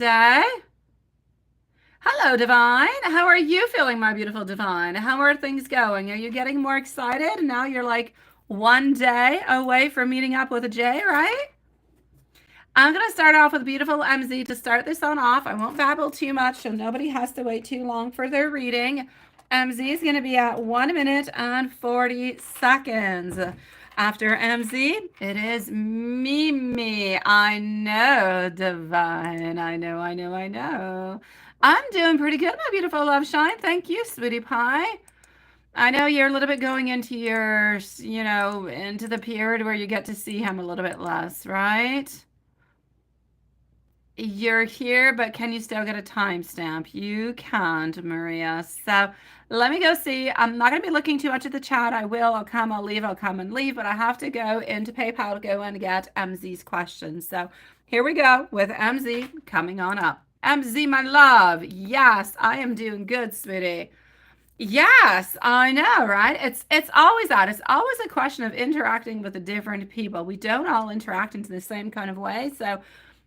Day. Hello, Divine. How are you feeling, my beautiful Divine? How are things going? Are you getting more excited? Now you're like one day away from meeting up with a J, right? I'm going to start off with beautiful MZ to start this on off. I won't babble too much, so nobody has to wait too long for their reading. MZ is going to be at 1 minute and 40 seconds. After MZ, it is Mimi. I know, Divine. I know. I'm doing pretty good, my beautiful love shine. Thank you, sweetie pie. I know you're a little bit going into into the period where you get to see him a little bit less, right? You're here, but can you still get a timestamp? You can't, Maria. So let me go see. I'm not going to be looking too much at the chat. I will. I'll come, I'll leave, I'll come and leave, but I have to go into PayPal to go and get MZ's questions. So here we go with MZ coming on up. MZ, my love. Yes, I am doing good, sweetie. Yes, I know, right? It's always that. It's always a question of interacting with the different people. We don't all interact in the same kind of way. So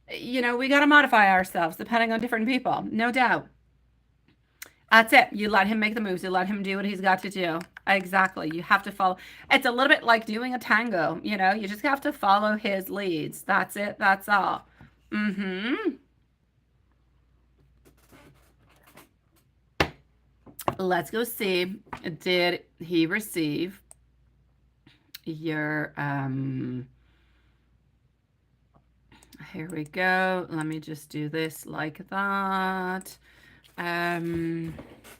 we got to modify ourselves depending on different people, no doubt. That's it. You let him make the moves. You let him do what he's got to do. Exactly. You have to follow. It's a little bit like doing a tango. You just have to follow his leads. That's it. That's all. Let's go see. Did he receive your here we go. Let me just do this like that.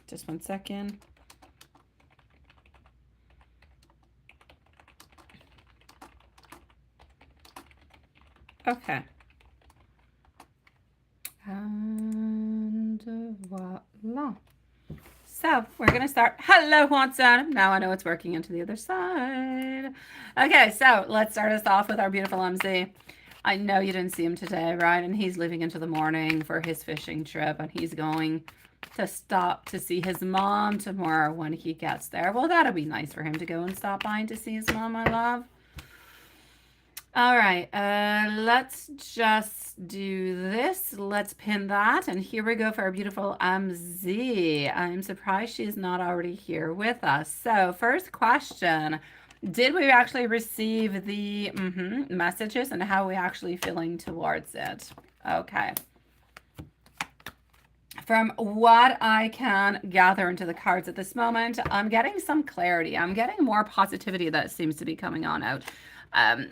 Just 1 second. Okay. And voila. So we're going to start. Hello, Watson. Now I know it's working into the other side. Okay, so let's start us off with our beautiful MZ. I know you didn't see him today, right? And he's leaving into the morning for his fishing trip, and he's going to stop to see his mom tomorrow when he gets there. Well, that'll be nice for him to go and stop by to see his mom, my love. All right, let's just do this. Let's pin that. And here we go for our beautiful MZ. I'm surprised she's not already here with us. So first question, did we actually receive the messages and how are we actually feeling towards it? Okay. From what I can gather into the cards at this moment, I'm getting some clarity. I'm getting more positivity that seems to be coming on out.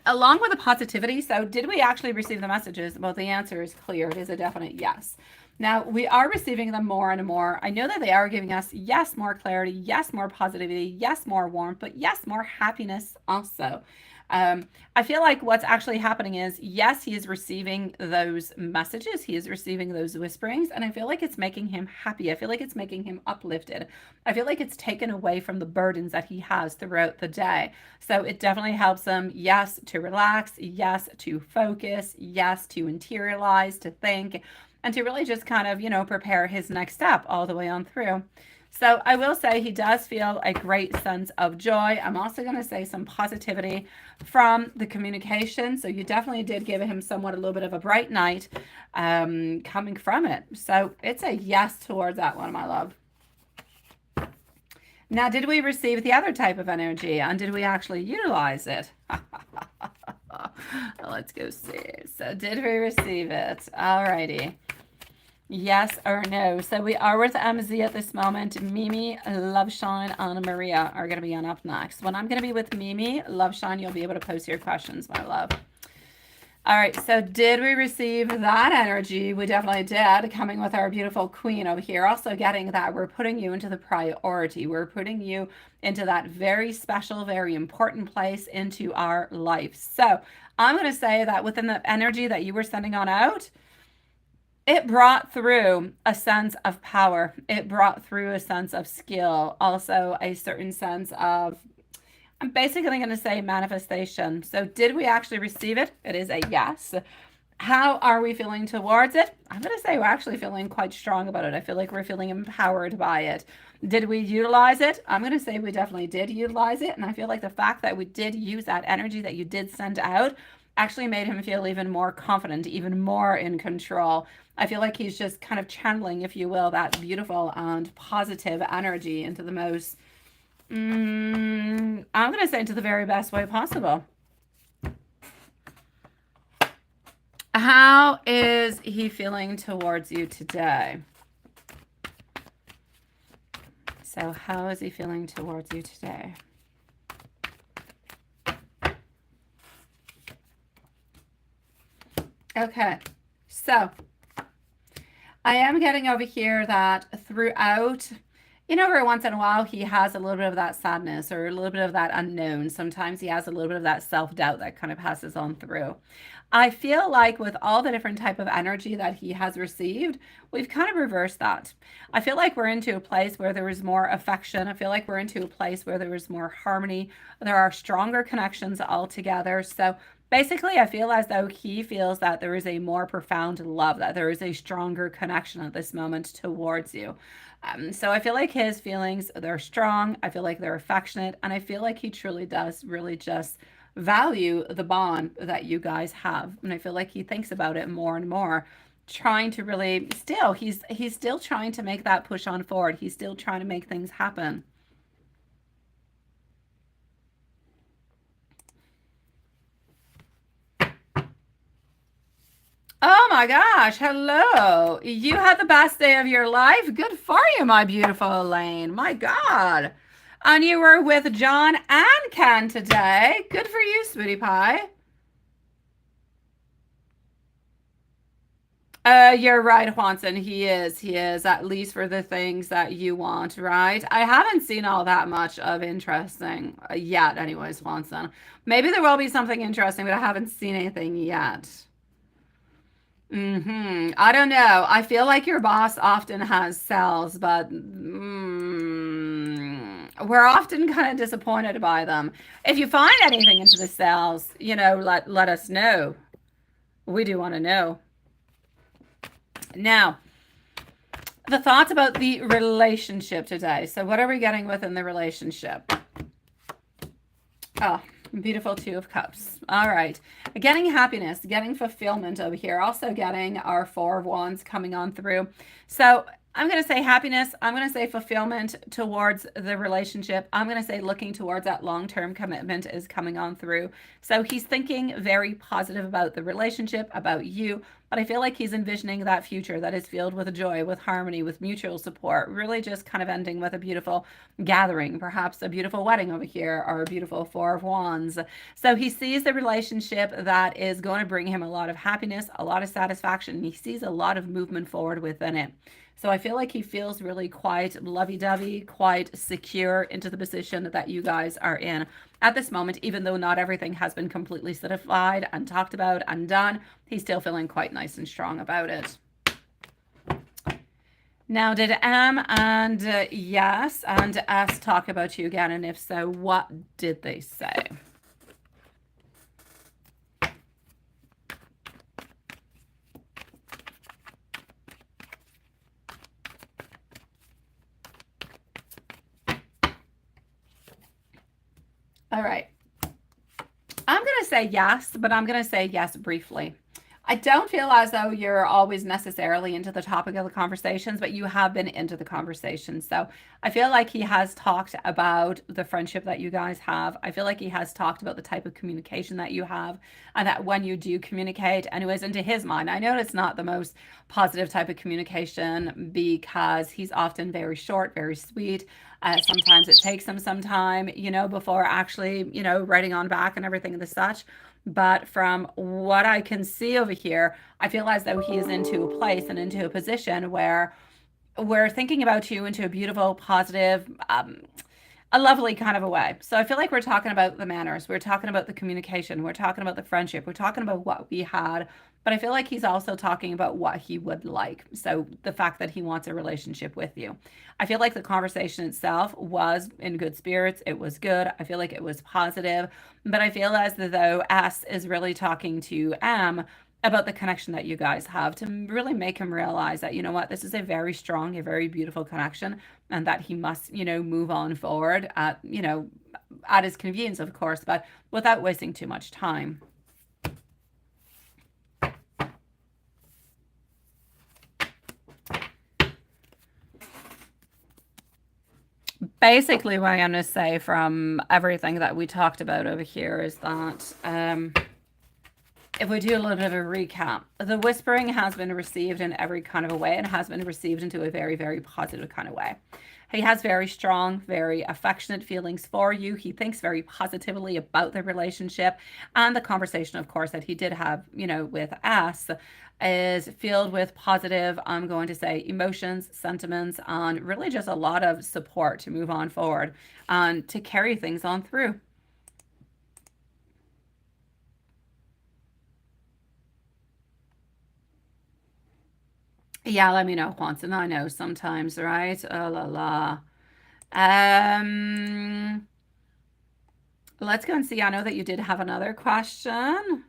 Along with the positivity, so did we actually receive the messages? Well, the answer is clear. It is a definite yes. Now, we are receiving them more and more. I know that they are giving us, yes, more clarity, yes, more positivity, yes, more warmth, but yes, more happiness also. I feel like what's actually happening is, yes, he is receiving those messages. He is receiving those whisperings. And I feel like it's making him happy. I feel like it's making him uplifted. I feel like it's taken away from the burdens that he has throughout the day. So it definitely helps him, yes, to relax, yes, to focus, yes, to interiorize, to think, and to really just kind of, prepare his next step all the way on through. So I will say he does feel a great sense of joy. I'm also going to say some positivity from the communication. So you definitely did give him somewhat a little bit of a bright night coming from it. So it's a yes towards that one, my love. Now, did we receive the other type of energy and did we actually utilize it? Let's go see. So did we receive it? Alrighty. Yes or no. So we are with MZ at this moment. Mimi, Loveshine, and Maria are going to be on up next. When I'm going to be with Mimi, Loveshine, you'll be able to post your questions, my love. All right, so did we receive that energy? We definitely did, coming with our beautiful queen over here. Also getting that we're putting you into the priority. We're putting you into that very special, very important place into our life. So I'm going to say that within the energy that you were sending on out, it brought through a sense of power. It brought through a sense of skill, also a certain sense of, I'm basically going to say manifestation. So did we actually receive it? It is a yes. How are we feeling towards it? I'm going to say we're actually feeling quite strong about it. I feel like we're feeling empowered by it. Did we utilize it? I'm going to say we definitely did utilize it. And I feel like the fact that we did use that energy that you did send out actually made him feel even more confident, even more in control. I feel like he's just kind of channeling, if you will, that beautiful and positive energy into the most, I'm going to say into the very best way possible. How is he feeling towards you today? So how is he feeling towards you today? Okay, so I am getting over here that throughout, every once in a while he has a little bit of that sadness or a little bit of that unknown. Sometimes he has a little bit of that self-doubt that kind of passes on through. I feel like with all the different type of energy that he has received, we've kind of reversed that. I feel like we're into a place where there is more affection. I feel like we're into a place where there is more harmony. There are stronger connections all together. So basically, I feel as though he feels that there is a more profound love, that there is a stronger connection at this moment towards you. So I feel like his feelings, they're strong. I feel like they're affectionate. And I feel like he truly does really just value the bond that you guys have. And I feel like he thinks about it more and more, trying to really still, he's still trying to make that push on forward. He's still trying to make things happen. Oh my gosh, hello. You had the best day of your life. Good for you, my beautiful Elaine. My God. And you were with John and Ken today. Good for you, sweetie pie. You're right, Juanson. He is. He is, at least for the things that you want, right? I haven't seen all that much of interesting yet, anyways, Juanson. Maybe there will be something interesting, but I haven't seen anything yet. I don't know. I feel like your boss often has cells, but we're often kind of disappointed by them. If you find anything into the cells, let us know. We do want to know. Now, the thoughts about the relationship today. So what are we getting within the relationship? Oh, beautiful Two of Cups. All right. Getting happiness, getting fulfillment over here. Also getting our Four of Wands coming on through. So I'm going to say happiness. I'm going to say fulfillment towards the relationship. I'm going to say looking towards that long-term commitment is coming on through. So he's thinking very positive about the relationship, about you, but I feel like he's envisioning that future that is filled with joy, with harmony, with mutual support, really just kind of ending with a beautiful gathering, perhaps a beautiful wedding over here or a beautiful Four of Wands. So he sees the relationship that is going to bring him a lot of happiness, a lot of satisfaction. He sees a lot of movement forward within it. So I feel like he feels really quite lovey-dovey, quite secure into the position that you guys are in at this moment, even though not everything has been completely solidified and talked about and done. He's still feeling quite nice and strong about it. Now, did M and yes and S talk about you again? And if so, what did they say? All right. I'm going to say yes, but I'm going to say yes briefly. I don't feel as though you're always necessarily into the topic of the conversations, but you have been into the conversation. So I feel like he has talked about the friendship that you guys have. I feel like he has talked about the type of communication that you have, and that when you do communicate, anyways, into his mind, I know it's not the most positive type of communication because he's often very short, very sweet. Sometimes it takes him some time, before actually, writing on back and everything and the such. But from what I can see over here, I feel as though he is into a place and into a position where we're thinking about you into a beautiful, positive, a lovely kind of a way. So I feel like we're talking about the manners, we're talking about the communication, we're talking about the friendship, we're talking about what we had, but I feel like he's also talking about what he would like. So the fact that he wants a relationship with you. I feel like the conversation itself was in good spirits. It was good. I feel like it was positive, but I feel as though S is really talking to M about the connection that you guys have to really make him realize that, this is a very strong, a very beautiful connection, and that he must, move on forward at his convenience, of course, but without wasting too much time. basically what I'm going to say from everything that we talked about over here is that if we do a little bit of a recap, the whispering has been received in every kind of a way and has been received into a very, very positive kind of way. He has very strong, very affectionate feelings for you. He thinks very positively about the relationship, and the conversation, of course, that he did have, you know, with us is filled with positive, I'm going to say, emotions, sentiments, and really just a lot of support to move on forward and to carry things on through. Yeah, let me know, Quantum. I know sometimes, right? Oh la la. Um, let's go and see. I know that you did have another question.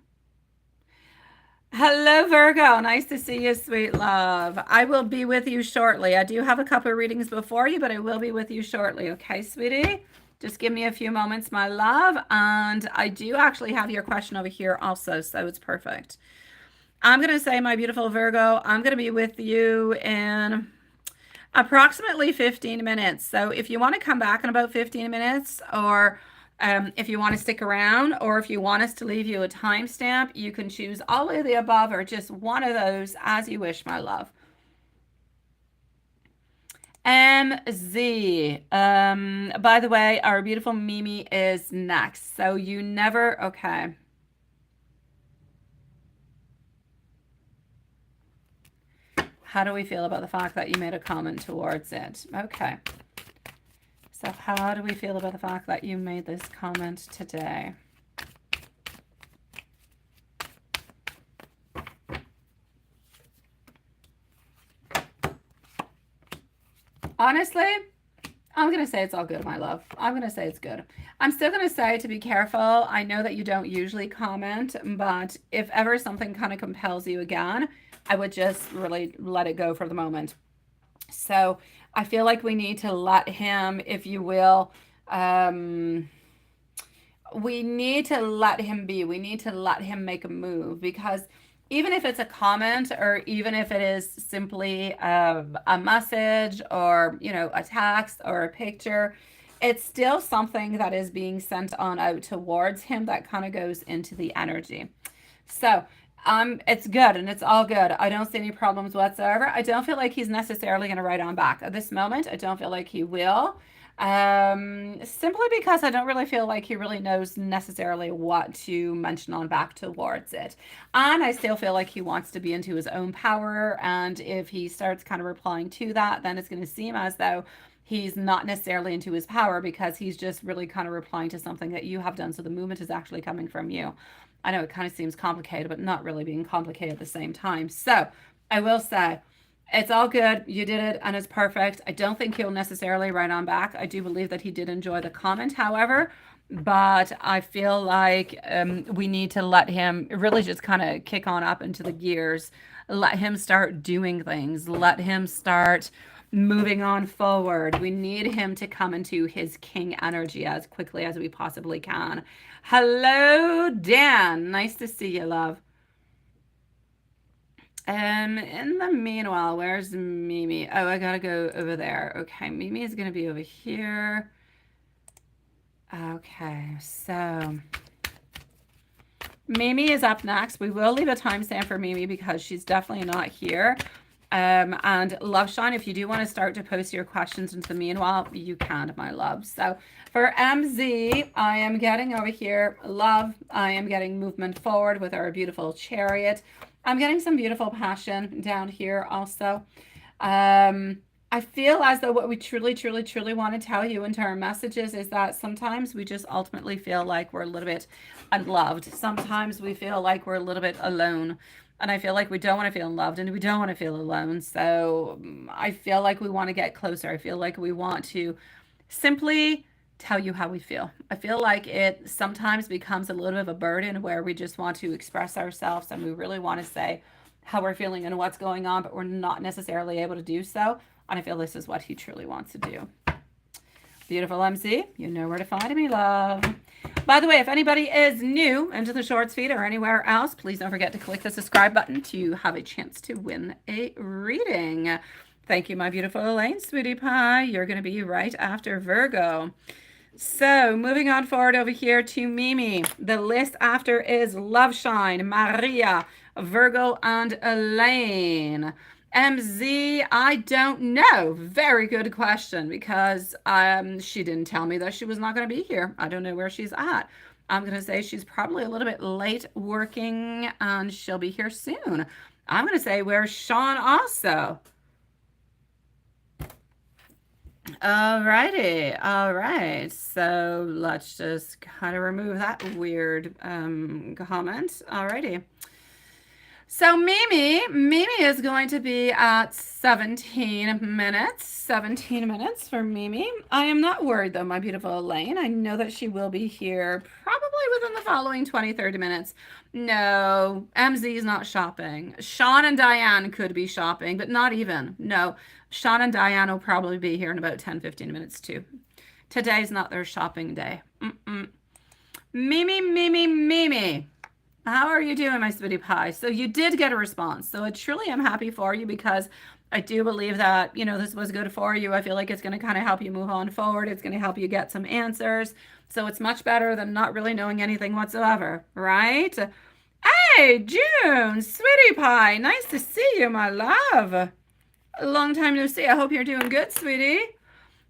Hello, Virgo. Nice to see you, sweet love. I will be with you shortly. I do have a couple of readings before you, but I will be with you shortly. Okay, sweetie? Just give me a few moments, my love. And I do actually have your question over here also, so it's perfect. I'm going to say, my beautiful Virgo, I'm going to be with you in approximately 15 minutes. So if you want to come back in about 15 minutes, or if you want to stick around, or if you want us to leave you a timestamp, you can choose all of the above or just one of those as you wish, my love. MZ. By the way, our beautiful Mimi is next. So you never, okay. How do we feel about the fact that you made a comment towards it? Okay. So how do we feel about the fact that you made this comment today? Honestly, I'm going to say it's all good, my love. I'm going to say it's good. I'm still going to say to be careful. I know that you don't usually comment, but if ever something kind of compels you again, I would just really let it go for the moment. So I feel like we need to let him, if you will, we need to let him be. We need to let him make a move, because even if it's a comment, or even if it is simply a message, or, you know, a text or a picture, it's still something that is being sent on out towards him that kind of goes into the energy. So it's good, and it's all good. I don't see any problems whatsoever. I don't feel like he's necessarily going to write on back at this moment. I don't feel like he will. Simply because I don't really feel like he really knows necessarily what to mention on back towards it. And I still feel like he wants to be into his own power. And if he starts kind of replying to that, then it's going to seem as though he's not necessarily into his power, because he's just really kind of replying to something that you have done. So the movement is actually coming from you. I know it kind of seems complicated, but not really being complicated at the same time. So I will say, it's all good. You did it, and it's perfect. I don't think he'll necessarily write on back. I do believe that he did enjoy the comment, however, but I feel like we need to let him really just kind of kick on up into the gears. Let him start doing things. Let him start moving on forward. We need him to come into his king energy as quickly as we possibly can. Hello, Dan. Nice to see you, love. In the meanwhile, where's Mimi? Oh, I gotta go over there. Okay, Mimi is gonna be over here. Okay, so Mimi is up next. We will leave a timestamp for Mimi because she's definitely not here. And Love Shine, if you do want to start to post your questions into the meanwhile, you can, my love. So for MZ, I am getting over here love. I am getting movement forward with our beautiful chariot. I'm getting some beautiful passion down here also. I feel as though what we truly, truly, truly want to tell you into our messages is that sometimes we just ultimately feel like we're a little bit unloved. Sometimes we feel like we're a little bit alone. And I feel like we don't want to feel loved, and we don't want to feel alone. So I feel like we want to get closer. I feel like we want to simply tell you how we feel. I feel like it sometimes becomes a little bit of a burden where we just want to express ourselves, and we really want to say how we're feeling and what's going on, but we're not necessarily able to do so. And I feel this is what he truly wants to do. Beautiful MC, you know where to find me, love. By the way, if anybody is new into the shorts feed or anywhere else, please don't forget to click the subscribe button to have a chance to win a reading. Thank you, my beautiful Elaine, sweetie pie. You're going to be right after Virgo. So moving on forward over here to Mimi. The list after is Love Shine, Maria, Virgo, and Elaine. MZ, I don't know. Very good question, because she didn't tell me that she was not going to be here. I don't know where she's at. I'm going to say she's probably a little bit late working, and she'll be here soon. I'm going to say, where's Sean also? Alrighty, all right. So let's just kind of remove that weird comment. Alrighty. So Mimi is going to be at 17 minutes. 17 minutes for Mimi. I am not worried though, my beautiful Elaine. I know that she will be here probably within the following 20, 30 minutes. No, MZ is not shopping. Sean and Diane could be shopping, but not even. No, Sean and Diane will probably be here in about 10, 15 minutes too. Today's not their shopping day. Mimi. How are you doing, my sweetie pie? So you did get a response. So I truly am happy for you, because I do believe that, this was good for you. I feel like it's going to kind of help you move on forward. It's going to help you get some answers. So it's much better than not really knowing anything whatsoever, right? Hey, June, sweetie pie. Nice to see you, my love. A long time no see. I hope you're doing good, sweetie.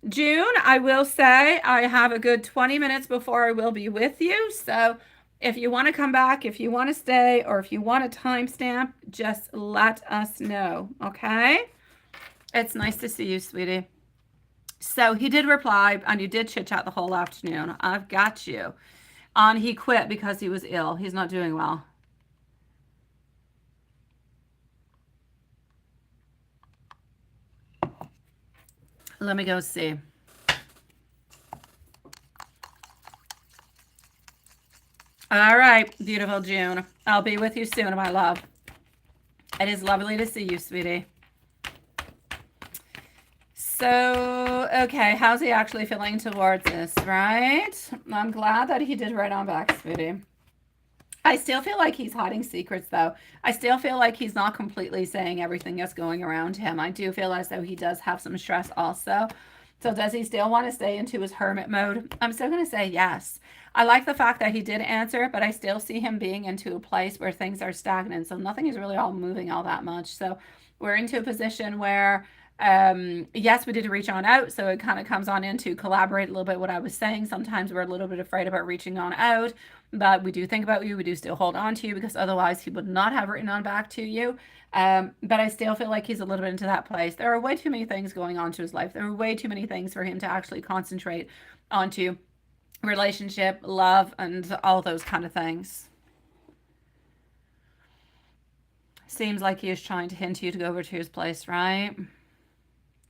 June, I will say I have a good 20 minutes before I will be with you. So if you want to come back, if you want to stay, or if you want a timestamp, just let us know, okay? It's nice to see you, sweetie. So he did reply, and you did chit-chat the whole afternoon. I've got you. And he quit because he was ill. He's not doing well. Let me go see. All right, beautiful June. I'll be with you soon, my love. It is lovely to see you, sweetie. So, okay, how's he actually feeling towards this, right? I'm glad that he did right on back, sweetie. I still feel like he's hiding secrets, though. I still feel like he's not completely saying everything that's going around him. I do feel as though he does have some stress also. So does he still want to stay into his hermit mode? I'm still going to say yes. I like the fact that he did answer, but I still see him being into a place where things are stagnant. So nothing is really all moving all that much. So we're into a position where, yes, we did reach on out. So it kind of comes on into collaborate a little bit what I was saying. Sometimes we're a little bit afraid about reaching on out, but we do think about you. We do still hold on to you, because otherwise he would not have written on back to you. But I still feel like he's a little bit into that place. There are way too many things going on to his life. There are way too many things for him to actually concentrate onto relationship, love, and all those kind of things. Seems like he is trying to hint you to go over to his place, right?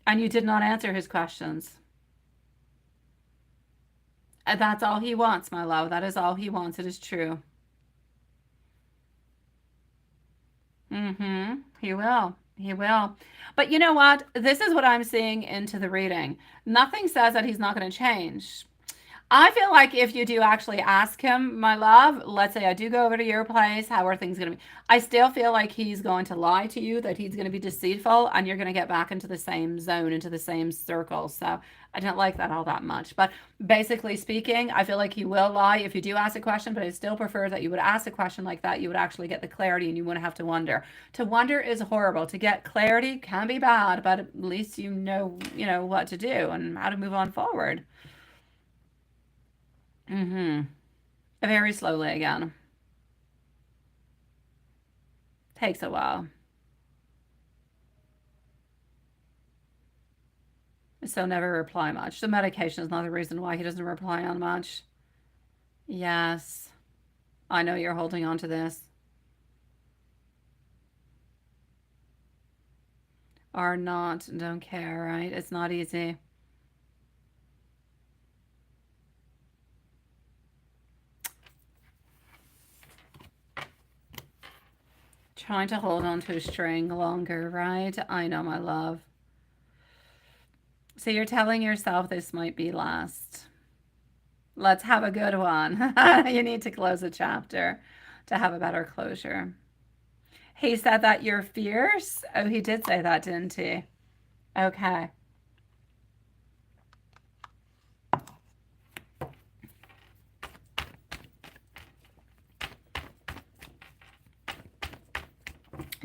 And you did not answer his questions. And that's all he wants, my love. That is all he wants. It is true. He will. He will. But you know what? This is what I'm seeing into the reading. Nothing says that he's not going to change. I feel like if you do actually ask him, my love, let's say I do go over to your place, how are things going to be? I still feel like he's going to lie to you, that he's going to be deceitful, and you're going to get back into the same zone, into the same circle. So I don't like that all that much. But basically speaking, I feel like he will lie if you do ask a question, but I still prefer that you would ask a question like that. You would actually get the clarity, and you wouldn't have to wonder. To wonder is horrible. To get clarity can be bad, but at least you know what to do and how to move on forward. Very slowly again. Takes a while. So never reply much. The medication is not the reason why he doesn't reply on much. Yes. I know you're holding on to this. Or not, don't care, right? It's not easy. Trying to hold on to a string longer, right? I know, my love. So you're telling yourself this might be last. Let's have a good one. You need to close a chapter to have a better closure. He said that you're fierce. Oh, he did say that, didn't he? Okay.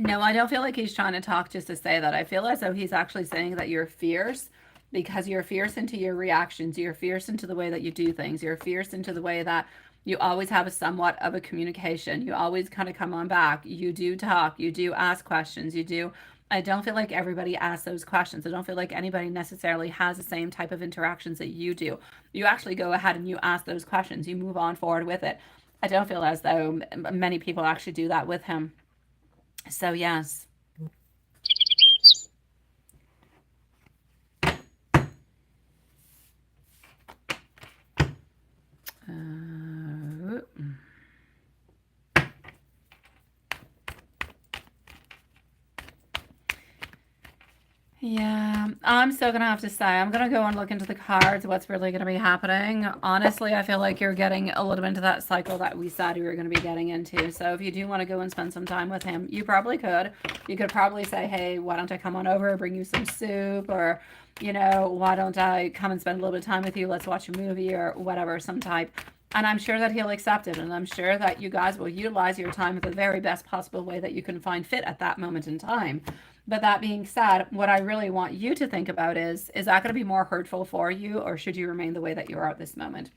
No, I don't feel like he's trying to talk just to say that. I feel as though he's actually saying that you're fierce because you're fierce into your reactions. You're fierce into the way that you do things. You're fierce into the way that you always have a somewhat of a communication. You always kind of come on back. You do talk. You do ask questions. You do. I don't feel like everybody asks those questions. I don't feel like anybody necessarily has the same type of interactions that you do. You actually go ahead and you ask those questions. You move on forward with it. I don't feel as though many people actually do that with him. So, yes. Yeah, I'm still gonna have to say, I'm gonna go and look into the cards, what's really gonna be happening. Honestly, I feel like you're getting a little bit into that cycle that we said we were gonna be getting into. So if you do want to go and spend some time with him, you probably could. You could probably say, hey, why don't I come on over, bring you some soup, or, you know, why don't I come and spend a little bit of time with you? Let's watch a movie or whatever, some type. And I'm sure that he'll accept it. And I'm sure that you guys will utilize your time in the very best possible way that you can find fit at that moment in time. But that being said, what I really want you to think about is that going to be more hurtful for you, or should you remain the way that you are at this moment?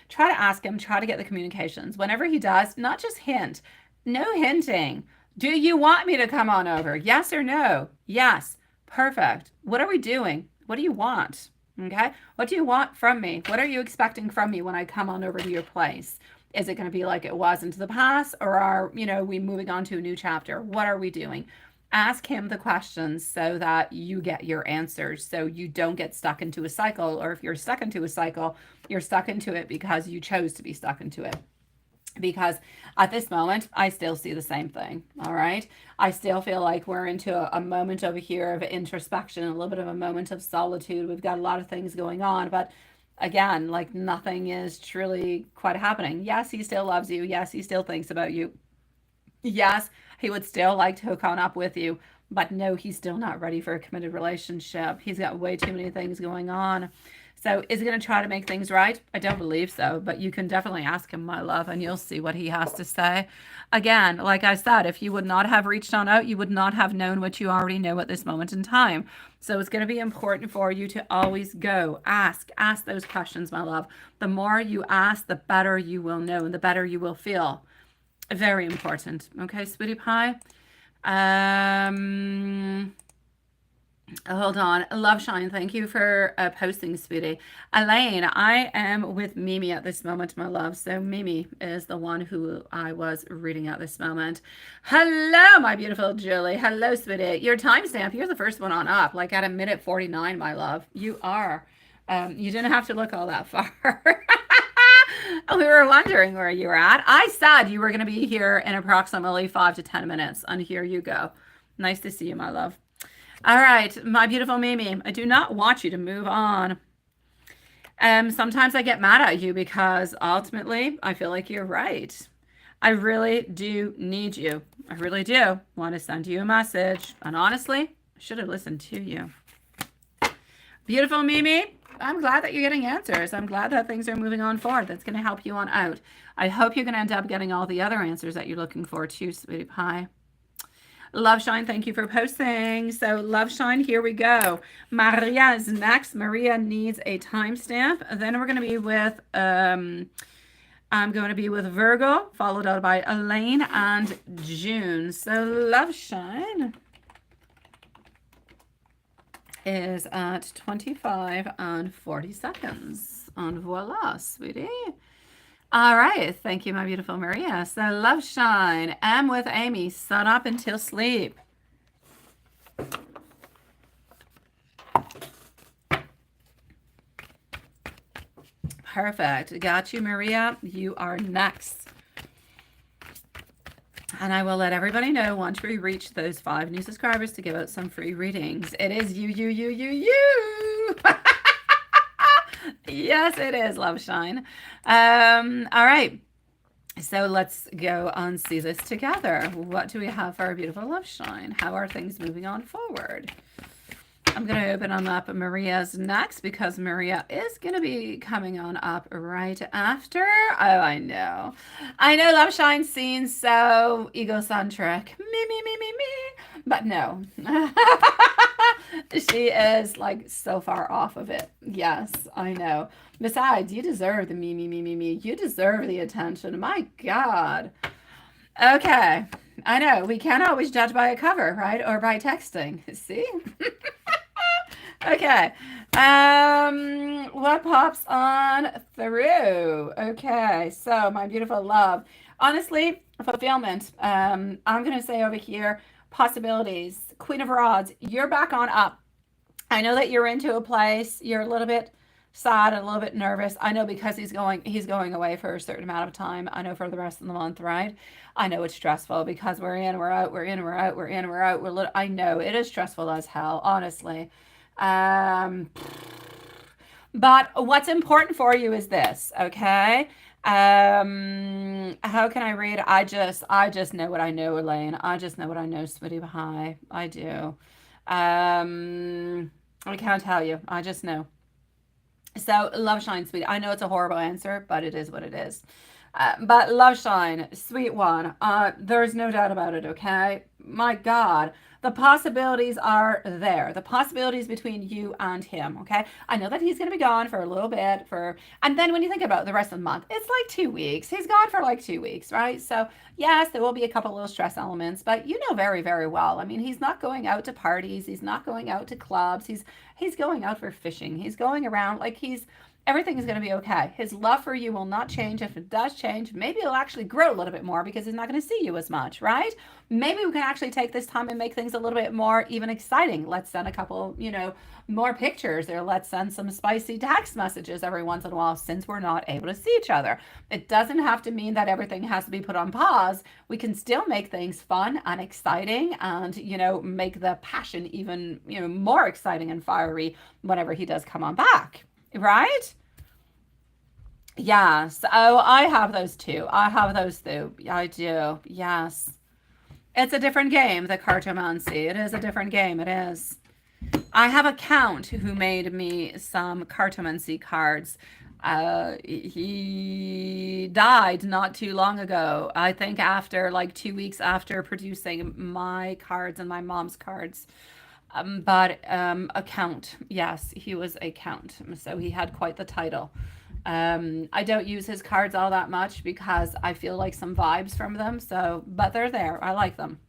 Try to ask him, try to get the communications. Whenever he does, not just hint, no hinting. Do you want me to come on over? Yes or no? Yes. Perfect. What are we doing? What do you want? Okay. What do you want from me? What are you expecting from me when I come on over to your place? Is it going to be like it was into the past, or are, you know, we moving on to a new chapter? What are we doing? Ask him the questions so that you get your answers, so you don't get stuck into a cycle. Or if you're stuck into a cycle, you're stuck into it because you chose to be stuck into it. Because at this moment, I still see the same thing. All right. I still feel like we're into a moment over here of introspection, a little bit of a moment of solitude. We've got a lot of things going on, but again, like nothing is truly quite happening. Yes, he still loves you. Yes, he still thinks about you. Yes, he would still like to hook on up with you, but no, he's still not ready for a committed relationship. He's got way too many things going on. So is he going to try to make things right? I don't believe so, but you can definitely ask him, my love, and you'll see what he has to say. Again, like I said, if you would not have reached on out, you would not have known what you already know at this moment in time. So it's going to be important for you to always go ask those questions, my love. The more you ask, the better you will know and the better you will feel. Very important. Okay, sweetie pie. Hold on. Love Shine, thank you for posting, sweetie. Elaine, I am with Mimi at this moment, my love. So Mimi is the one who I was reading at this moment. Hello, my beautiful Julie. Hello, sweetie. Your timestamp, you're the first one on up, like at 1:49, my love. You are. You didn't have to look all that far. We were wondering where you were at. I said you were going to be here in approximately 5 to 10 minutes, and here you go. Nice to see you, my love. All right, my beautiful Mimi, I do not want you to move on. Sometimes I get mad at you because ultimately I feel like you're right. I really do need you. I really do want to send you a message. And honestly, I should have listened to you. Beautiful Mimi, I'm glad that you're getting answers. I'm glad that things are moving on forward. That's going to help you on out. I hope you're going to end up getting all the other answers that you're looking for too, sweetie pie. Love Shine, thank you for posting. So Love Shine, here we go. Maria is next. Maria needs a timestamp. Then we're going to be with, I'm going to be with Virgo, followed out by Elaine and June. So Love Shine is at 25 and 40 seconds. And voila, sweetie. All right. Thank you, my beautiful Maria. So Love Shine. I'm with Amy. Sun up until sleep. Perfect. Got you, Maria. You are next. And I will let everybody know once we reach those 5 new subscribers to give out some free readings. It is you. Yes, it is, Love Shine. All right. So let's go and see this together. What do we have for our beautiful Love Shine? How are things moving on forward? I'm going to open them up Maria's next because Maria is going to be coming on up right after. Oh, I know. I know Love Shine seems so egocentric. Me. But no. She is like so far off of it. Yes, I know. Besides, you deserve the me. You deserve the attention. My God. Okay. I know. We can't always judge by a cover, right? Or by texting. See? Okay. What pops on through? Okay. So, my beautiful love. Honestly, fulfillment. I'm going to say over here, possibilities. Queen of Rods, you're back on up. I know that you're into a place. You're a little bit sad and a little bit nervous. I know because he's going away for a certain amount of time. I know for the rest of the month, right? I know it's stressful because we're in, we're out, we're in, we're out, we're in, we're out. I know it is stressful as hell, honestly. Um, but what's important for you is this, okay? How can I read? I just know what I know, Elaine. I just know what I know, sweetie pie. I do. I can't tell you. I just know. So, love shine, sweet. I know it's a horrible answer, but it is what it is. But love shine, sweet one. There's no doubt about it, okay? My God, the possibilities are there. The possibilities between you and him, okay? I know that he's going to be gone for a little bit, and then when you think about the rest of the month, it's like 2 weeks. He's gone for like 2 weeks, right? So, yes, there will be a couple little stress elements, but you know very, very well. I mean, he's not going out to parties. He's not going out to clubs. He's going out for fishing. He's going around like everything is going to be okay. His love for you will not change. If it does change, maybe it'll actually grow a little bit more because he's not going to see you as much, right? Maybe we can actually take this time and make things a little bit more even exciting. Let's send a couple, more pictures, or let's send some spicy text messages every once in a while since we're not able to see each other. It doesn't have to mean that everything has to be put on pause. We can still make things fun and exciting and, make the passion even, more exciting and fiery whenever he does come on back. Right? Yes. Oh, I have those too. I have those too. I do. Yes. It's a different game, the cartomancy. It is a different game. It is. I have a count who made me some cartomancy cards. He died not too long ago. I think after like 2 weeks after producing my cards and my mom's cards. But a count. Yes, he was a count. So he had quite the title. I don't use his cards all that much because I feel like some vibes from them. So, but they're there. I like them.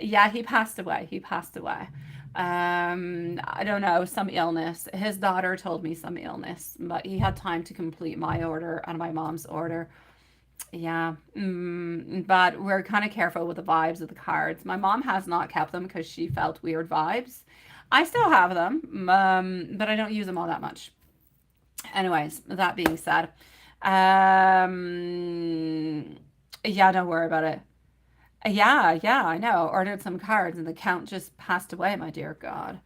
Yeah, he passed away. He passed away. I don't know, some illness. His daughter told me some illness, but he had time to complete my order and my mom's order. Yeah, but we're kind of careful with the vibes of the cards. My mom has not kept them because she felt weird vibes. I still have them, but I don't use them all that much. Anyways, that being said, yeah, don't worry about it. Yeah, I know. Ordered some cards and the count just passed away, my dear God.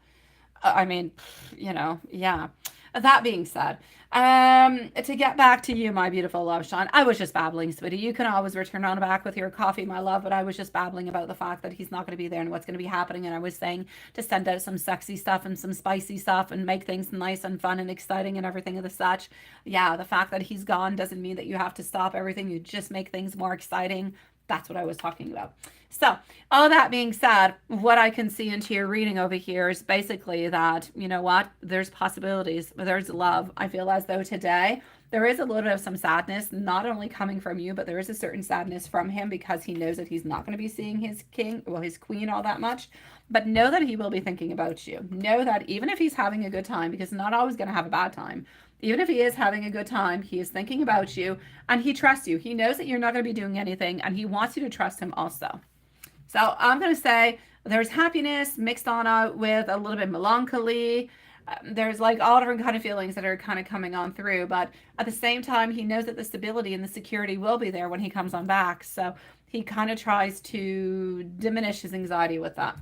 I mean, yeah. That being said, to get back to you, my beautiful love, Sean, I was just babbling, sweetie. You can always return on back with your coffee, my love, but I was just babbling about the fact that he's not going to be there and what's going to be happening. And I was saying to send out some sexy stuff and some spicy stuff and make things nice and fun and exciting and everything of the such. Yeah, the fact that he's gone doesn't mean that you have to stop everything. You just make things more exciting. That's what I was talking about. So, all that being said, what I can see into your reading over here is basically that, you know what, there's possibilities, there's love. I feel as though today there is a little bit of some sadness, not only coming from you, but there is a certain sadness from him because he knows that he's not going to be seeing his his queen all that much. But know that he will be thinking about you. Know that even if he's having a good time, because he's not always going to have a bad time, even if he is having a good time, he is thinking about you and he trusts you. He knows that you're not going to be doing anything and he wants you to trust him also. So I'm going to say there's happiness mixed on out with a little bit of melancholy. There's like all different kind of feelings that are kind of coming on through. But at the same time, he knows that the stability and the security will be there when he comes on back. So he kind of tries to diminish his anxiety with that.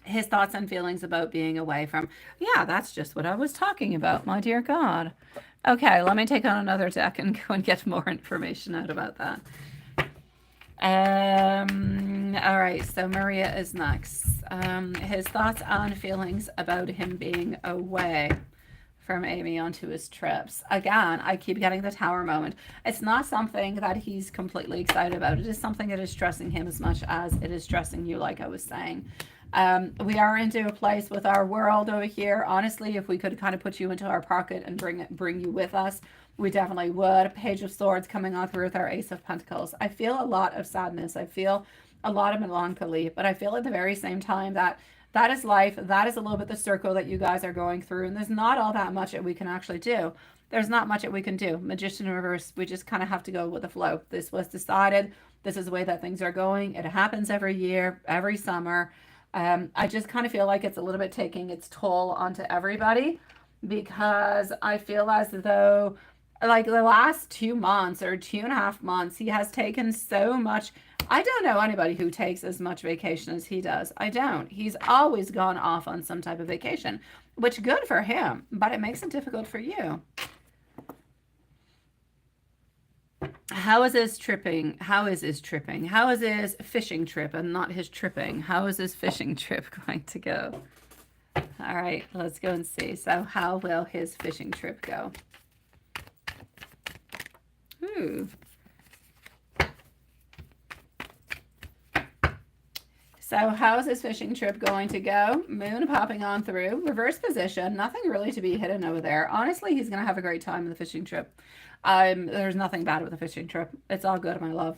His thoughts and feelings about being away from. Yeah, that's just what I was talking about, my dear God. Okay, let me take on another deck and go and get more information out about that. All right, so Maria is next. His thoughts and feelings about him being away from Amy onto his trips. Again, I keep getting the tower moment. It's not something that he's completely excited about. It is something that is stressing him as much as it is stressing you, like I was saying. We are into a place with our world over here. Honestly, if we could kind of put you into our pocket and bring you with us, we definitely would. Page of Swords coming on through with our Ace of Pentacles. I feel a lot of sadness. I feel a lot of melancholy, but I feel at the very same time that that is life. That is a little bit the circle that you guys are going through. And there's not all that much that we can actually do. There's not much that we can do. Magician in reverse, we just kind of have to go with the flow. This was decided. This is the way that things are going. It happens every year, every summer. I just kind of feel like it's a little bit taking its toll onto everybody, because I feel as though like the last 2 months or 2.5 months, he has taken so much. I don't know anybody who takes as much vacation as he does. I don't. He's always gone off on some type of vacation, which good for him, but it makes it difficult for you. How is his tripping? How is his tripping? How is his fishing trip and not his tripping? How is his fishing trip going to go? All right, let's go and see. So how will his fishing trip go? Ooh. So how's this fishing trip going to go? Moon popping on through. Reverse position. Nothing really to be hidden over there. Honestly, he's going to have a great time in the fishing trip. There's nothing bad with the fishing trip. It's all good, my love.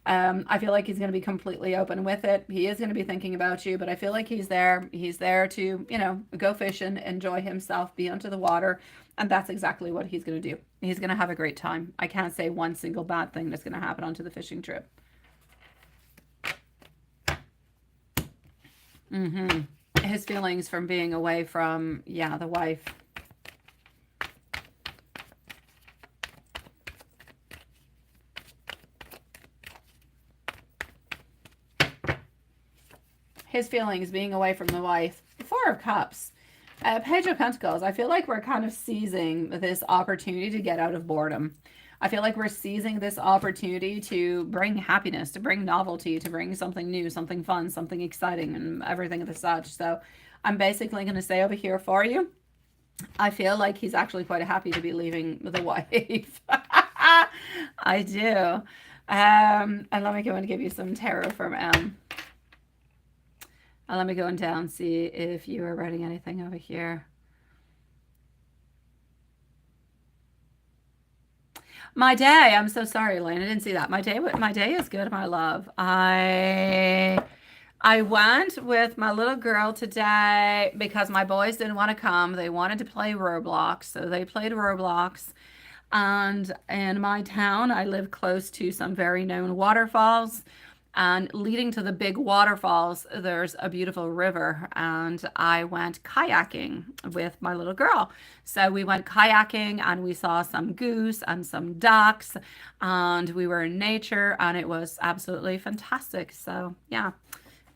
I feel like he's going to be completely open with it. He is going to be thinking about you, but I feel like he's there. He's there to, you know, go fishing, enjoy himself, be under the water. And that's exactly what he's going to do. He's going to have a great time. I can't say one single bad thing that's going to happen onto the fishing trip. His feelings from being away from, yeah, the wife. His feelings being away from the wife. 4 of Cups. Page of Pentacles. I feel like we're kind of seizing this opportunity to get out of boredom. I feel like we're seizing this opportunity to bring happiness, to bring novelty, to bring something new, something fun, something exciting, and everything of the such. So I'm basically going to say over here for you, I feel like he's actually quite happy to be leaving the wife. I do. And let me go and give you some tarot from M. Let me go and down, see if you are writing anything over here. My day, I'm so sorry, Elaine, I didn't see that. My day is good, my love. I went with my little girl today because my boys didn't want to come. They wanted to play Roblox, so they played Roblox. And in my town, I live close to some very known waterfalls. And leading to the big waterfalls, there's a beautiful river, and I went kayaking with my little girl. So we went kayaking and we saw some goose and some ducks, and we were in nature, and it was absolutely fantastic. So yeah,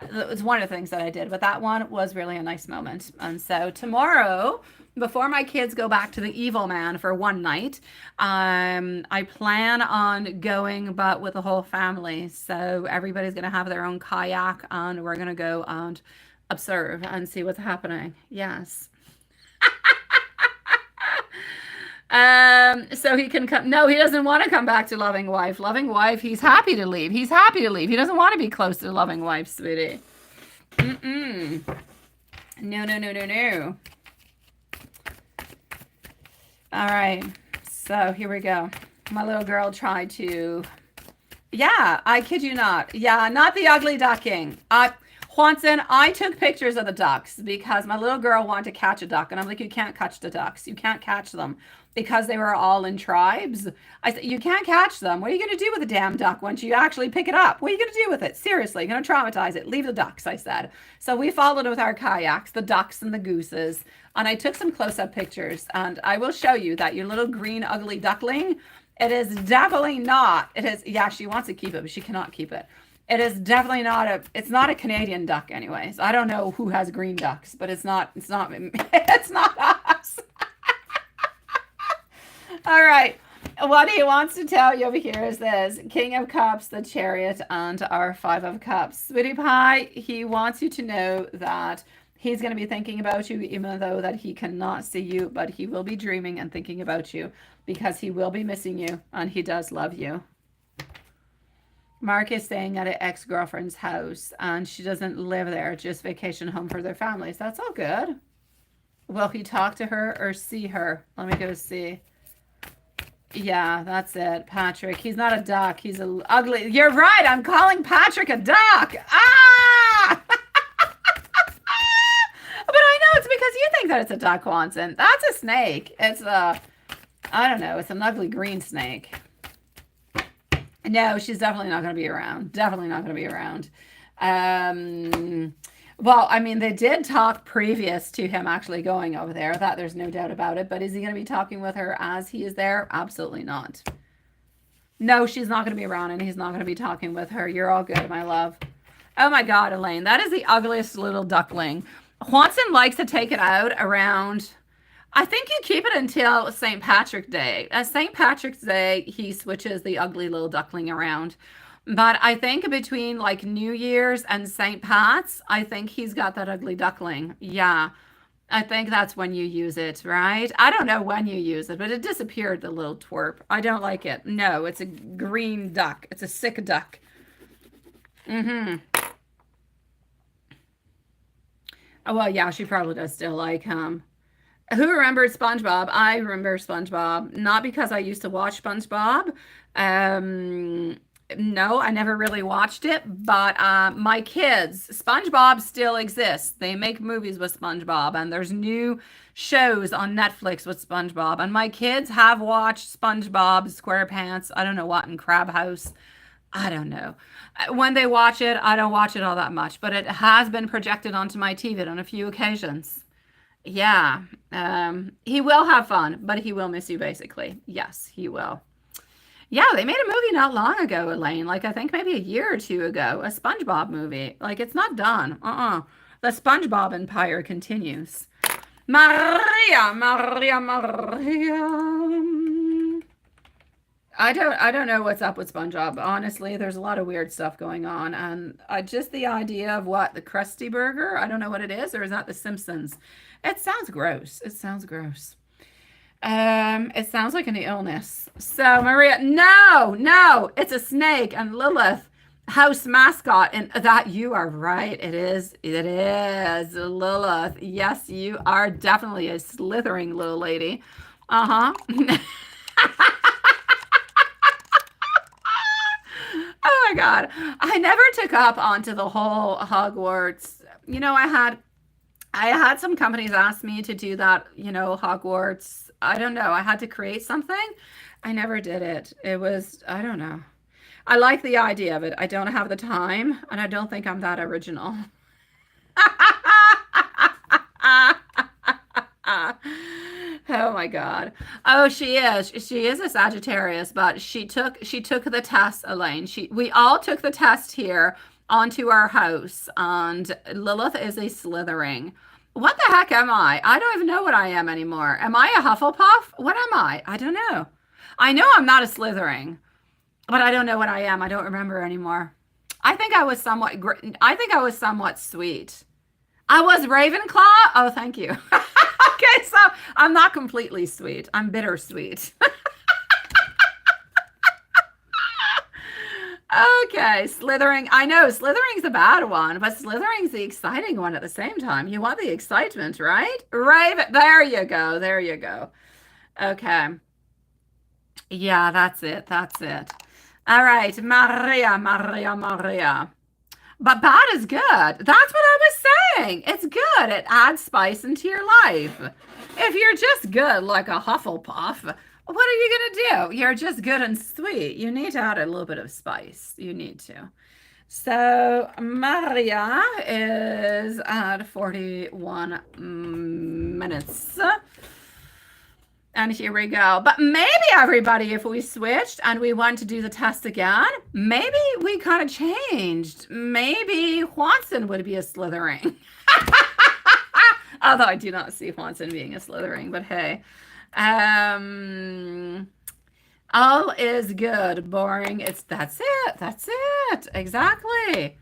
it was one of the things that I did, but that one was really a nice moment. And so tomorrow, before my kids go back to the evil man for one night, I plan on going, but with the whole family. So everybody's going to have their own kayak, and we're going to go and observe and see what's happening. Yes. So he can come. No, he doesn't want to come back to loving wife. Loving wife, he's happy to leave. He's happy to leave. He doesn't want to be close to loving wife, sweetie. No, no, no, no, no. All right, so here we go. My little girl tried to, yeah, I kid you not. Yeah, not the ugly ducking. Juanson, I took pictures of the ducks because my little girl wanted to catch a duck. And I'm like, you can't catch the ducks. You can't catch them because they were all in tribes. I said, you can't catch them. What are you going to do with a damn duck once you actually pick it up? What are you going to do with it? Seriously, you're going to traumatize it. Leave the ducks, I said. So we followed with our kayaks, the ducks and the gooses. And I took some close-up pictures. And I will show you that your little green ugly duckling, it is definitely not. It is, yeah, she wants to keep it, but she cannot keep it. It is definitely not it's not a Canadian duck anyways. I don't know who has green ducks, but it's not it's not us. All right. What he wants to tell you over here is this: King of Cups, the Chariot, and our Five of Cups. Sweetie Pie, he wants you to know that he's going to be thinking about you, even though that he cannot see you, but he will be dreaming and thinking about you because he will be missing you and he does love you. Mark is staying at an ex-girlfriend's house and she doesn't live there, just vacation home for their families. That's all good. Will he talk to her or see her? Let me go see. Yeah, that's it. Patrick. He's not a duck. He's a ugly. You're right. I'm calling Patrick a duck. Ah! But I know it's because you think that it's a duck, Watson. That's a snake. It's a, I don't know. It's an ugly green snake. No, she's definitely not going to be around. Definitely not going to be around. Well, I mean, they did talk previous to him actually going over there. That there's no doubt about it. But is he going to be talking with her as he is there? Absolutely not. No, she's not going to be around and he's not going to be talking with her. You're all good, my love. Oh my God, Elaine, that is the ugliest little duckling. Watson likes to take it out around, I think you keep it until St. Patrick's Day. At St. Patrick's Day, he switches the ugly little duckling around. But I think between like New Year's and St. Pat's, I think he's got that ugly duckling. Yeah, I think that's when you use it, right? I don't know when you use it, but it disappeared, the little twerp. I don't like it. No, it's a green duck. It's a sick duck. Mm-hmm. Oh, well, yeah, she probably does still like him. Who remembers SpongeBob? I remember SpongeBob, not because I used to watch SpongeBob. No, I never really watched it, but my kids, SpongeBob still exists. They make movies with SpongeBob, and there's new shows on Netflix with SpongeBob. And my kids have watched SpongeBob SquarePants, I don't know what, in Crab House. I don't know. When they watch it, I don't watch it all that much, but it has been projected onto my TV on a few occasions. Yeah, he will have fun, but he will miss you, basically. Yes, he will. Yeah, they made a movie not long ago, Elaine. Like, I think maybe a year or two ago, a SpongeBob movie. Like, it's not done. The SpongeBob empire continues. Maria, Maria, Maria. I don't know what's up with SpongeBob. Honestly, there's a lot of weird stuff going on, and just the idea of what, the Krusty Burger? I don't know what it is, or is that the Simpsons? It sounds gross. It sounds gross. It sounds like an illness. So Maria, no, it's a snake, and Lilith, house mascot, and that you are right. It is Lilith. Yes, you are definitely a slithering little lady. Uh-huh. Oh my God. I never took up onto the whole Hogwarts. You know, I had some companies ask me to do that, Hogwarts. I don't know. I had to create something. I never did it. It was, I don't know. I like the idea of it. I don't have the time, and I don't think I'm that original. Oh my God. Oh, she is. She is a Sagittarius, but she took the test, Elaine. We all took the test here onto our house, and Lilith is a slithering. What the heck am I? I don't even know what I am anymore. Am I a Hufflepuff? What am I? I don't know. I know I'm not a slithering, but I don't know what I am. I don't remember anymore. I think I was somewhat sweet. I was Ravenclaw? Oh, thank you. Okay, so I'm not completely sweet. I'm bittersweet. Okay, slithering. I know slithering's the bad one, but slithering's the exciting one at the same time. You want the excitement, right? Raven. There you go. There you go. Okay. Yeah, that's it. That's it. All right, Maria, Maria, Maria. But bad is good. That's what I was saying. It's good. It adds spice into your life. If you're just good like a Hufflepuff, what are you going to do? You're just good and sweet. You need to add a little bit of spice. You need to. So Maria is at 41 minutes. And here we go. But maybe, everybody, if we switched and we want to do the test again, maybe we kind of changed. Maybe Watson would be a slithering. Although I do not see Watson being a slithering, but hey. All is good. Boring. That's it. That's it. Exactly.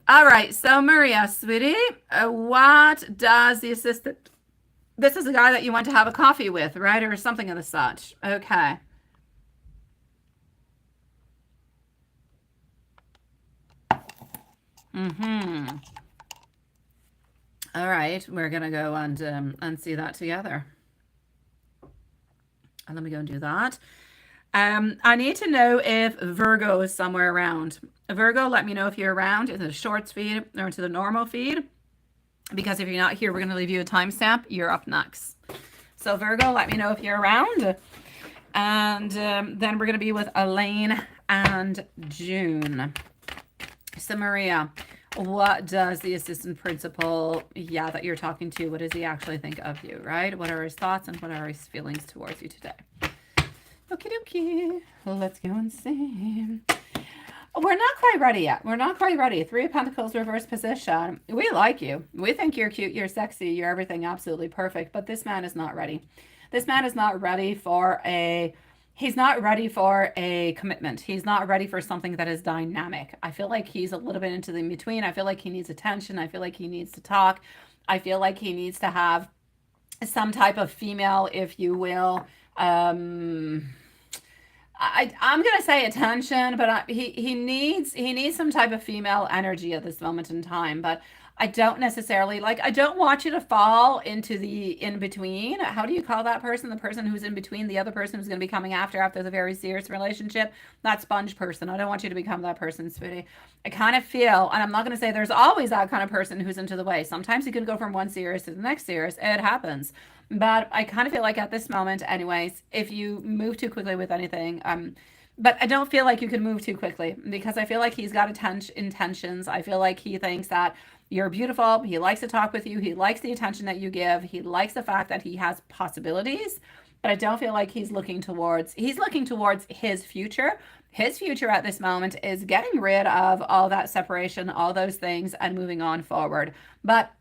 All right. So Maria, sweetie, what does the assistant? This is a guy that you want to have a coffee with, right, or something of the such. Okay. Mm-hmm. All right. We're gonna go and see that together. And let me go and do that. I need to know if Virgo is somewhere around. Virgo, let me know if you're around in the shorts feed or into the normal feed. Because if you're not here, we're going to leave you a timestamp. You're up next. So Virgo, let me know if you're around. And then we're going to be with Elaine and June. So Maria, what does the assistant principal, that you're talking to, what does he actually think of you, right? What are his thoughts and what are his feelings towards you today? Okie dokie. Let's go and see. We're not quite ready yet. We're not quite ready. Three of Pentacles reverse position. We like you. We think you're cute, you're sexy, you're everything absolutely perfect. But this man is not ready. This man is not ready for he's not ready for a commitment. He's not ready for something that is dynamic. I feel like he's a little bit into the in-between. I feel like he needs attention. I feel like he needs to talk. I feel like he needs to have some type of female, if you will, I'm gonna say attention, but he needs some type of female energy at this moment in time. But I don't necessarily like. I don't want you to fall into the in between. How do you call that person? The person who's in between the other person who's going to be coming after the very serious relationship. That sponge person. I don't want you to become that person, sweetie. I kind of feel, and I'm not going to say there's always that kind of person who's into the way. Sometimes you can go from one serious to the next serious. It happens. But I kind of feel like at this moment, anyways, if you move too quickly with anything, but I don't feel like you can move too quickly because I feel like he's got intentions. I feel like he thinks that you're beautiful. He likes to talk with you. He likes the attention that you give. He likes the fact that he has possibilities, but I don't feel like he's looking towards his future. His future at this moment is getting rid of all that separation, all those things, and moving on forward. But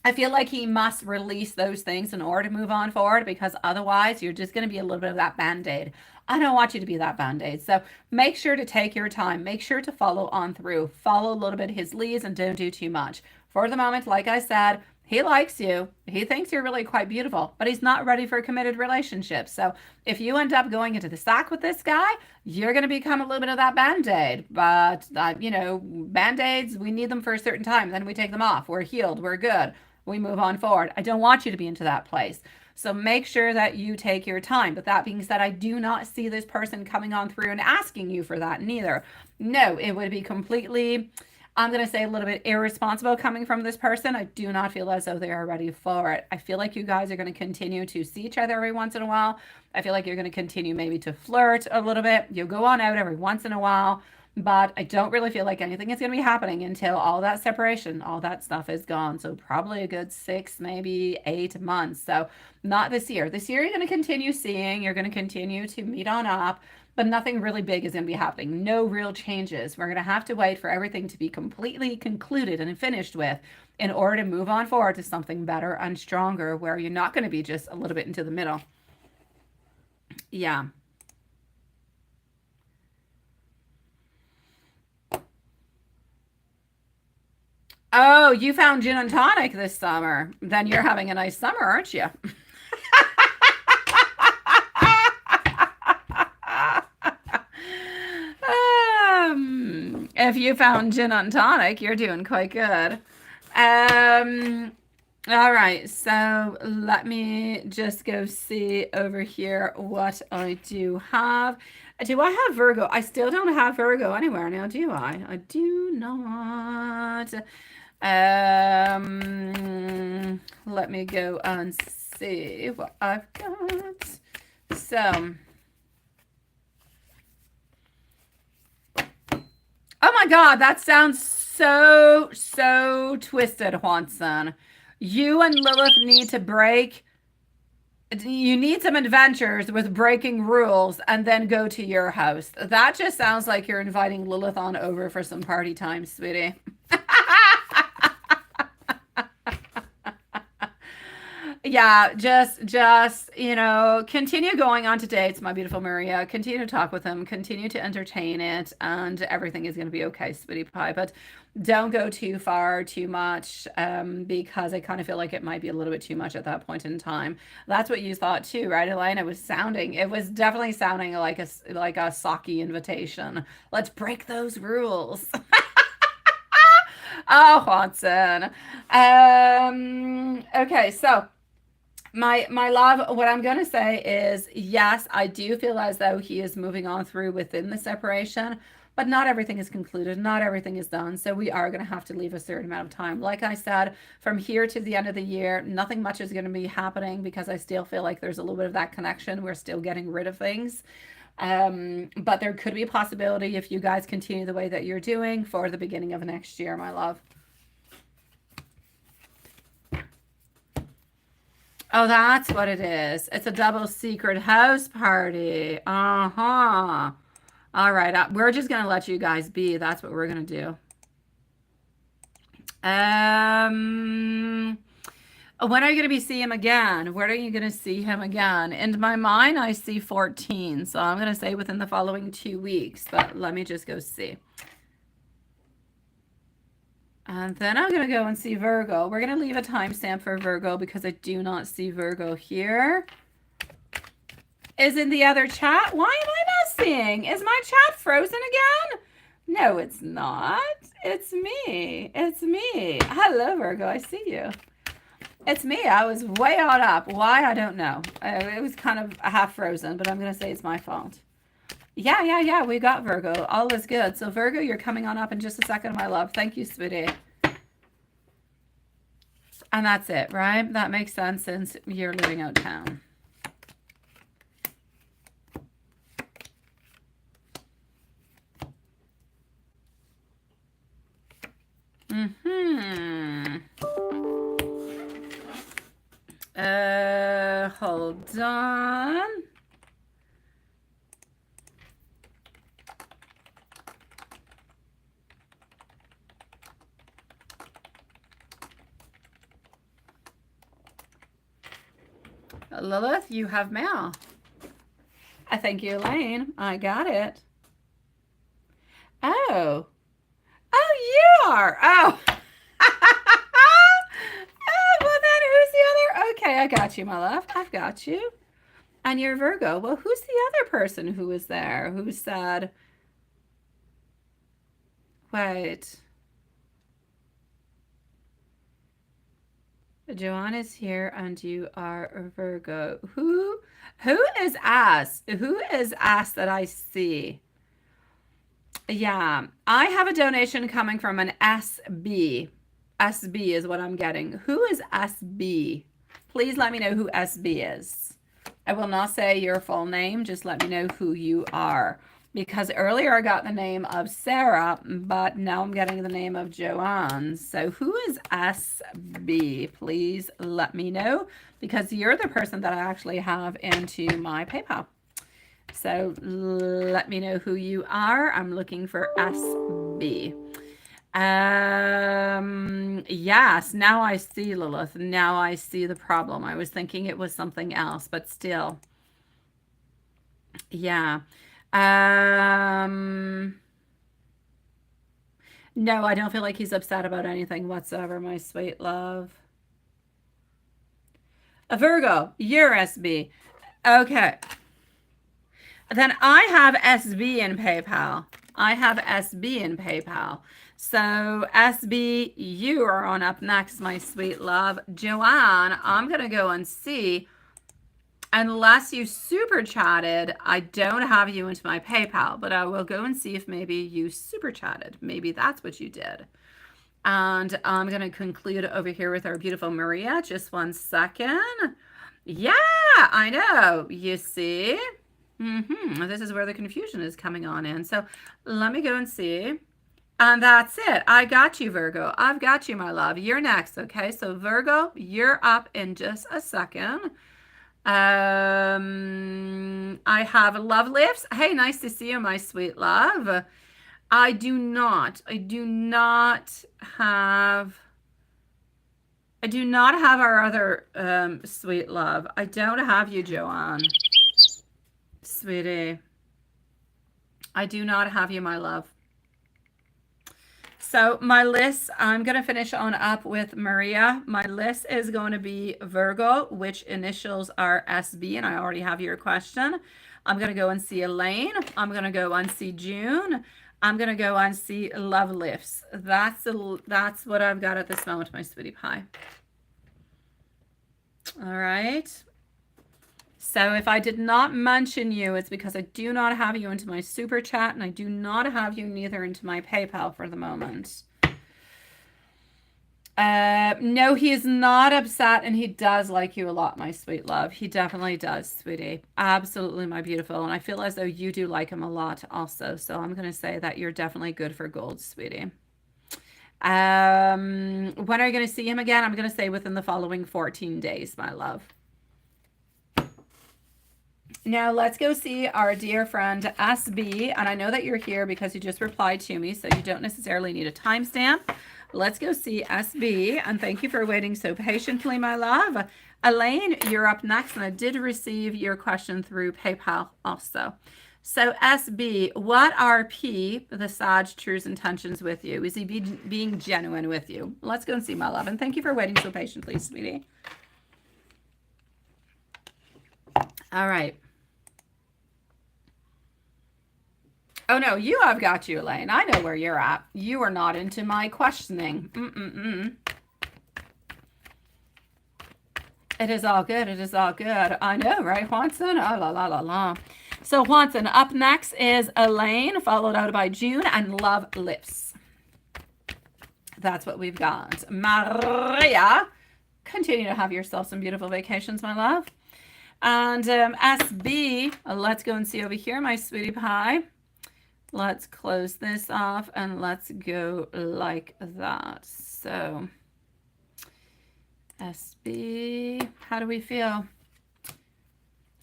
I feel like he must release those things in order to move on forward because otherwise you're just going to be a little bit of that band-aid. I don't want you to be that band-aid. So make sure to take your time. Make sure to follow on through. Follow a little bit his leads and don't do too much. For the moment, like I said, he likes you. He thinks you're really quite beautiful, but he's not ready for a committed relationship. So if you end up going into the sack with this guy, you're going to become a little bit of that band-aid. But, band-aids, we need them for a certain time. Then we take them off. We're healed. We're good. We move on forward. I don't want you to be into that place. So make sure that you take your time. But that being said, I do not see this person coming on through and asking you for that neither. No, it would be completely, I'm going to say a little bit irresponsible coming from this person. I do not feel as though they are ready for it. I feel like you guys are going to continue to see each other every once in a while. I feel like you're going to continue maybe to flirt a little bit. You'll go on out every once in a while. But I don't really feel like anything is going to be happening until all that separation, all that stuff is gone. So probably a good 6, maybe 8 months. So not this year. This year you're going to continue seeing, you're going to continue to meet on up, but nothing really big is going to be happening. No real changes. We're going to have to wait for everything to be completely concluded and finished with in order to move on forward to something better and stronger where you're not going to be just a little bit into the middle. Yeah. Oh, you found gin and tonic this summer. Then you're having a nice summer, aren't you? If you found gin and tonic, you're doing quite good. All right, so let me just go see over here what I do have. Do I have Virgo? I still don't have Virgo anywhere now, do I? I do not. Let me go and see what I've got. So, oh my God, that sounds so twisted, Juanson. You and Lilith need to break. You need some adventures with breaking rules and then go to your house. That just sounds like you're inviting Lilith on over for some party time, sweetie. Yeah, just, you know, continue going on to dates, my beautiful Maria. Continue to talk with him, continue to entertain it, and everything is going to be okay, sweetie pie. But don't go too far, too much, because I kind of feel like it might be a little bit too much at that point in time. That's what you thought too, right, Elaine? It was definitely sounding like a Saki invitation. Let's break those rules. Oh, Watson. Okay, so my love, what I'm going to say is yes, I do feel as though he is moving on through within the separation, but not everything is concluded, not everything is done. So we are going to have to leave a certain amount of time. Like I said, from here to the end of the year, nothing much is going to be happening because I still feel like there's a little bit of that connection. We're still getting rid of things. But there could be a possibility if you guys continue the way that you're doing for the beginning of next year, my love. Oh, that's what it is. It's a double secret house party. Uh-huh. All right. We're just going to let you guys be. That's what we're going to do. When are you going to be seeing him again? Where are you going to see him again? In my mind, I see 14. So I'm going to say within the following 2 weeks. But let me just go see. And then I'm going to go and see Virgo. We're going to leave a timestamp for Virgo because I do not see Virgo here. Is in the other chat? Why am I not seeing? Is my chat frozen again? No, it's not. It's me. It's me. Hello, Virgo. I see you. It's me. I was way on up. Why? I don't know. It was kind of half frozen, but I'm going to say it's my fault. Yeah. We got Virgo. All is good. So Virgo, you're coming on up in just a second, my love. Thank you, sweetie. And that's it, right? That makes sense since you're living out town. Hold on. Lilith, you have mail. I thank you, Elaine. I got it. Oh, you are. Oh. Well, then who's the other? Okay, I got you, my love. I've got you. And you're Virgo. Well, who's the other person who was there who said, wait. Joanne is here and you are a Virgo. Who is ass? Who is ass that I see? Yeah, I have a donation coming from an SB. SB is what I'm getting. Who is SB? Please let me know who SB is. I will not say your full name. Just let me know who you are. Because earlier I got the name of Sarah, but now I'm getting the name of Joanne. So who is SB? Please let me know because you're the person that I actually have into my PayPal. So let me know who you are. I'm looking for SB. Yes, now I see, Lilith. Now I see the problem. I was thinking it was something else, but still. Yeah. No, I don't feel like he's upset about anything whatsoever, my sweet love. A Virgo, you're SB. Okay. Then I have SB in PayPal. I have SB in PayPal. So SB, you are on up next, my sweet love. Joanne, I'm going to go and see. Unless you super chatted, I don't have you into my PayPal, but I will go and see if maybe you super chatted. Maybe that's what you did. And I'm going to conclude over here with our beautiful Maria. Just 1 second. Yeah, I know. You see? This is where the confusion is coming on in. So let me go and see. And that's it. I got you, Virgo. I've got you, my love. You're next, okay? So Virgo, you're up in just a second. I have love lifts. Hey, nice to see you, my sweet love. I do not have I do not have our other sweet love. I don't have you, Joanne. Sweetie. I do not have you, my love. So my list, I'm going to finish on up with Maria. My list is going to be Virgo, which initials are SB, and I already have your question. I'm going to go and see Elaine. I'm going to go and see June. I'm going to go and see Love Lifts. That's what I've got at this moment, my sweetie pie. All right. So if I did not mention you, it's because I do not have you into my super chat, and I do not have you neither into my PayPal for the moment. No, he is not upset, and he does like you a lot, my sweet love. He definitely does, sweetie. Absolutely, my beautiful. And I feel as though you do like him a lot also. So I'm going to say that you're definitely good for gold, sweetie. When are you going to see him again? I'm going to say within the following 14 days, my love. Now let's go see our dear friend SB, and I know that you're here because you just replied to me, so you don't necessarily need a timestamp. Let's go see SB, and thank you for waiting so patiently, my love. Elaine, you're up next, and I did receive your question through PayPal also. So SB, what are P, the Sag, true's intentions with you? Is he being genuine with you? Let's go and see, my love, and thank you for waiting so patiently, sweetie. All right. Oh, no, I've got you, Elaine. I know where you're at. You are not into my questioning. It is all good. It is all good. I know, right, Juanson? Oh, la, la, la, la. So, Juanson, up next is Elaine, followed out by June, and Love Lifts. That's what we've got. Maria, continue to have yourself some beautiful vacations, my love. And SB, let's go and see over here, my sweetie pie. Let's close this off and let's go like that. So, SB, how do we feel?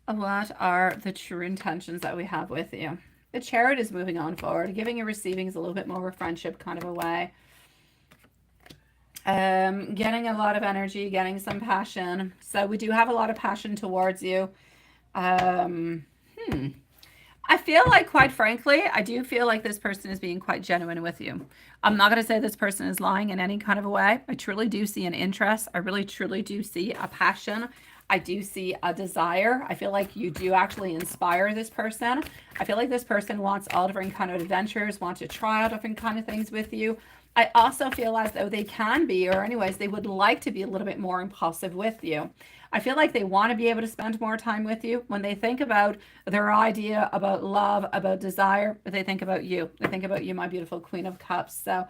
What are the true intentions that we have with you? The Chariot is moving on forward. Giving and receiving is a little bit more of a friendship kind of a way. Getting a lot of energy, getting some passion. So we do have a lot of passion towards you. I feel like, quite frankly, I do feel like this person is being quite genuine with you. I'm not going to say this person is lying in any kind of a way. I truly do see an interest. I really, truly do see a passion. I do see a desire. I feel like you do actually inspire this person. I feel like this person wants all different kind of adventures, wants to try out different kind of things with you. I also feel as though they can be, or anyways, they would like to be a little bit more impulsive with you. I feel like they want to be able to spend more time with you. When they think about their idea about love, about desire, they think about you. They think about you, my beautiful Queen of Cups. So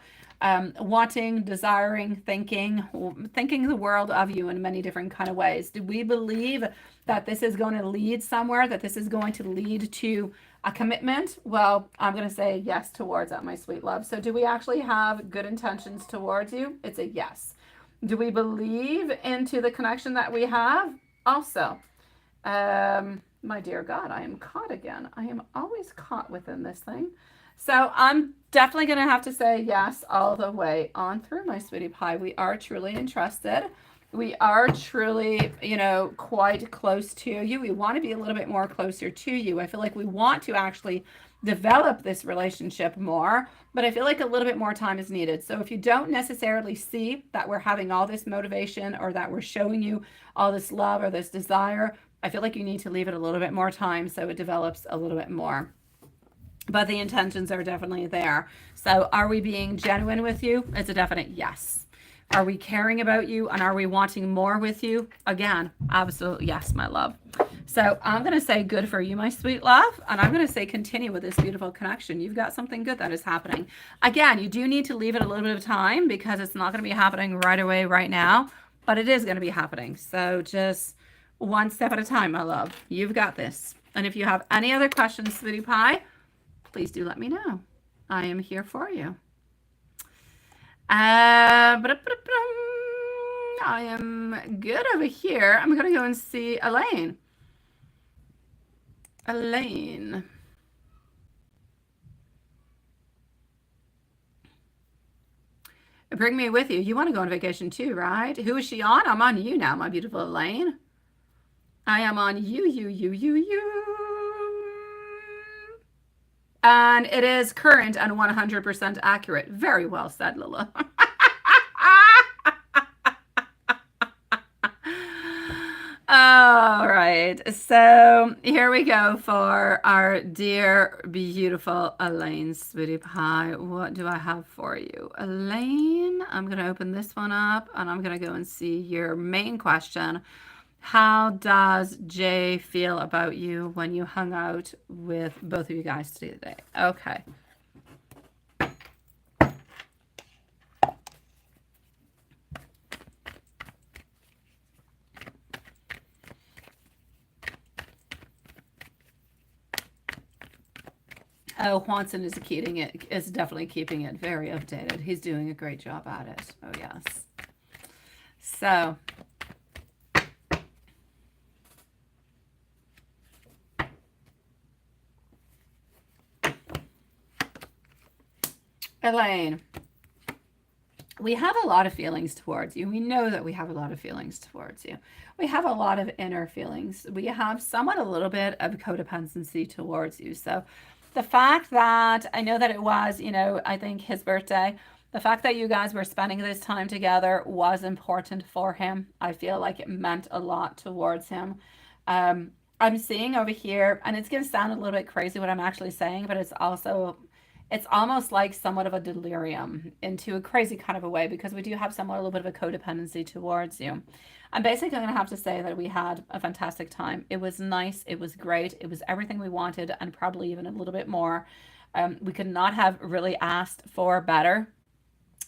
wanting, desiring, thinking the world of you in many different kind of ways. Do we believe that this is going to lead somewhere, that this is going to lead to a commitment? Well, I'm going to say yes towards that, my sweet love. So do we actually have good intentions towards you? It's a yes. Do we believe into the connection that we have? Also, my dear God, I am caught again. I am always caught within this thing. So I'm definitely going to have to say yes all the way on through, my sweetie pie. We are truly interested. We are truly, quite close to you. We want to be a little bit more closer to you. I feel like we want to actually develop this relationship more, but I feel like a little bit more time is needed. So if you don't necessarily see that we're having all this motivation, or that we're showing you all this love or this desire, I feel like you need to leave it a little bit more time so it develops a little bit more. But the intentions are definitely there. So are we being genuine with you? It's a definite yes. Are we caring about you, and are we wanting more with you? Again, absolute yes, my love. So I'm going to say good for you, my sweet love. And I'm going to say continue with this beautiful connection. You've got something good that is happening. Again, you do need to leave it a little bit of time, because it's not going to be happening right away, right now. But it is going to be happening. So just one step at a time, my love. You've got this. And if you have any other questions, sweetie pie, please do let me know. I am here for you. I am good over here. I'm going to go and see Elaine. Elaine. Bring me with you. You want to go on vacation too, right? Who is she on? I'm on you now, my beautiful Elaine. I am on you. And it is current and 100% accurate. Very well said, Lila. All right. So here we go for our dear, beautiful Elaine, sweetie pie. What do I have for you? Elaine, I'm going to open this one up and I'm going to go and see your main question. How does Jay feel about you when you hung out with both of you guys today? Okay. Oh, Juanson is definitely keeping it very updated. He's doing a great job at it. Oh, yes. So, Elaine, we have a lot of feelings towards you. We know that we have a lot of feelings towards you. We have a lot of inner feelings. We have somewhat a little bit of codependency towards you. So the fact that I know that it was, I think his birthday, the fact that you guys were spending this time together was important for him. I feel like it meant a lot towards him. I'm seeing over here, and it's going to sound a little bit crazy what I'm actually saying, but it's almost like somewhat of a delirium into a crazy kind of a way, because we do have somewhat a little bit of a codependency towards you. I'm basically going to have to say that we had a fantastic time. It was nice. It was great. It was everything we wanted and probably even a little bit more. We could not have really asked for better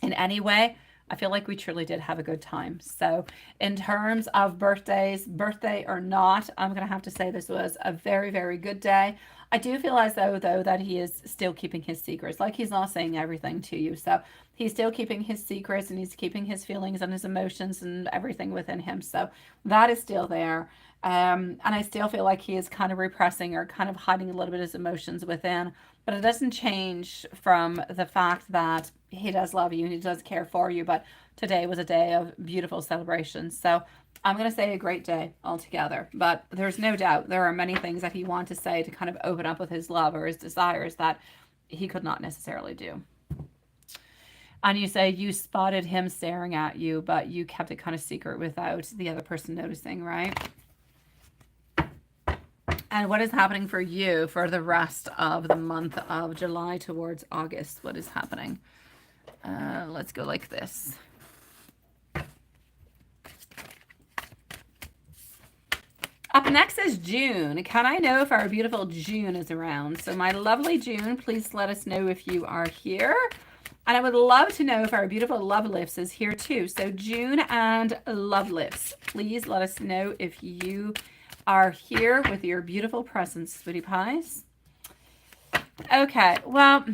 in any way. I feel like we truly did have a good time. So in terms of birthdays, birthday or not, I'm going to have to say this was a very, very good day. I do feel as though that he is still keeping his secrets. Like, he's not saying everything to you. So he's still keeping his secrets, and he's keeping his feelings and his emotions and everything within him. So that is still there. And I still feel like he is kind of repressing or kind of hiding a little bit of his emotions within. But it doesn't change from the fact that he does love you and he does care for you. But today was a day of beautiful celebration. So I'm going to say a great day altogether. But there's no doubt there are many things that he wants to say to kind of open up with his love or his desires that he could not necessarily do. And you say you spotted him staring at you, but you kept it kind of secret without the other person noticing, right? And what is happening for you for the rest of the month of July towards August? What is happening? Let's go like this. Up next is June. Can I know if our beautiful June is around? So my lovely June, please let us know if you are here. And I would love to know if our beautiful Love Lifts is here too. So June and Love Lifts, please let us know if you are here with your beautiful presence, sweetie pies. Okay, well,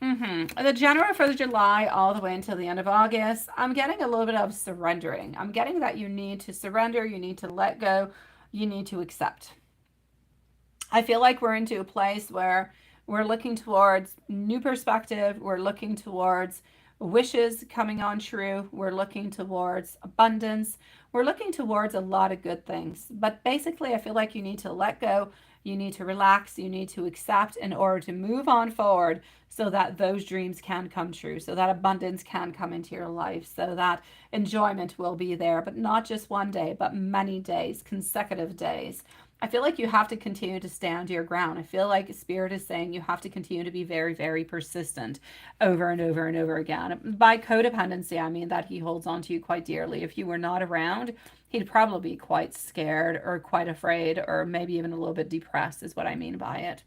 the general for the July all the way until the end of August, I'm getting a little bit of surrendering. I'm getting that you need to surrender, you need to let go, you need to accept. I feel like we're into a place where we're looking towards new perspective. We're looking towards wishes coming on true. We're looking towards abundance. We're looking towards a lot of good things. But basically, I feel like you need to let go. You need to relax. You need to accept in order to move on forward so that those dreams can come true, so that abundance can come into your life, so that enjoyment will be there, but not just one day, but many days, consecutive days. I feel like you have to continue to stand your ground. I feel like Spirit is saying you have to continue to be very, very persistent over and over and over again. By codependency, I mean that he holds on to you quite dearly. If you were not around, he'd probably be quite scared or quite afraid or maybe even a little bit depressed is what I mean by it.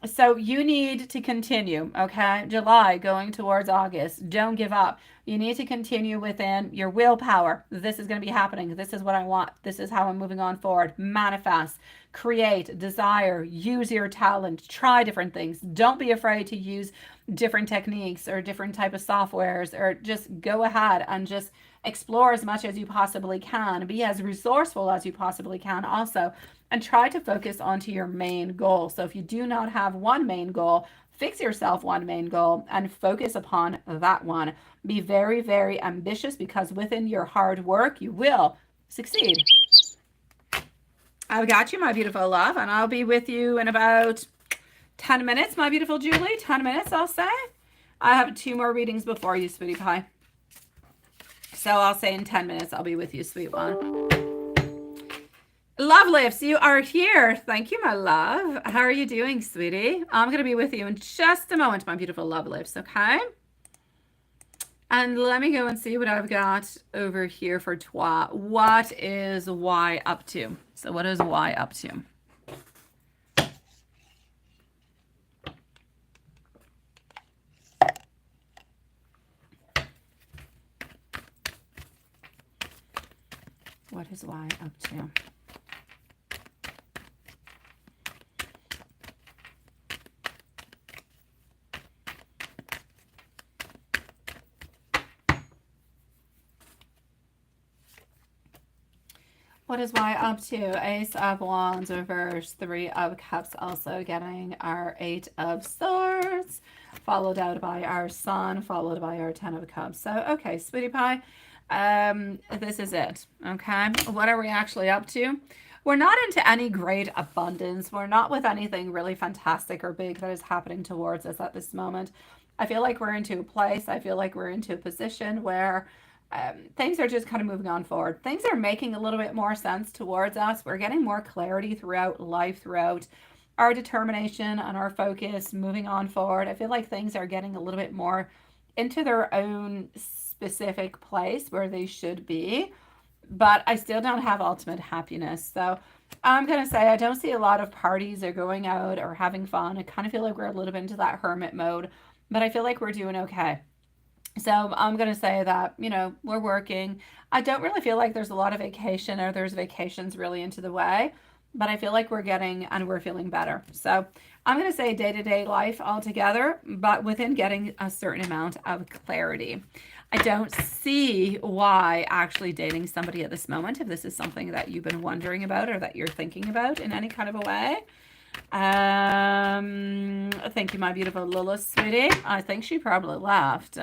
So you need to continue, okay? July going towards August. Don't give up. You need to continue within your willpower. This is going to be happening. This is what I want. This is how I'm moving on forward. Manifest, create, desire, use your talent, try different things. Don't be afraid to use different techniques or different type of softwares, or just go ahead and just explore as much as you possibly can. Be as resourceful as you possibly can also, and try to focus onto your main goal. So if you do not have one main goal, Fix yourself one main goal and focus upon that one. Be very, very ambitious, because within your hard work, you will succeed. I've got you, my beautiful love, and I'll be with you in about 10 minutes, my beautiful Julie. 10 minutes, I'll say. I have 2 more readings before you, sweetie pie. So I'll say in 10 minutes, I'll be with you, sweet one. Love Lifts, you are here. Thank you, my love. How are you doing, sweetie? I'm going to be with you in just a moment, my beautiful Love Lifts, okay? And let me go and see what I've got over here for Toi. What is Y up to? So what is Y up to? What is Y up to? What is Y up to? Ace of Wands reverse, 3 of Cups, also getting our 8 of Swords, followed out by our Sun, followed by our 10 of Cups. So, okay, sweetie pie, this is it, okay? What are we actually up to? We're not into any great abundance. We're not with anything really fantastic or big that is happening towards us at this moment. I feel like we're into a place, I feel like we're into a position where things are just kind of moving on forward. Things are making a little bit more sense towards us. We're getting more clarity throughout life, throughout our determination and our focus, moving on forward. I feel like things are getting a little bit more into their own specific place where they should be, but I still don't have ultimate happiness. So I'm going to say I don't see a lot of parties or going out or having fun. I kind of feel like we're a little bit into that hermit mode, but I feel like we're doing okay. So I'm going to say that, you know, we're working. I don't really feel like there's a lot of vacation or there's vacations really into the way, but I feel like we're getting and we're feeling better. So I'm going to say day-to-day life altogether, but within getting a certain amount of clarity. I don't see why actually dating somebody at this moment, if this is something that you've been wondering about or that you're thinking about in any kind of a way. Thank you, my beautiful Lila, sweetie. I think she probably left.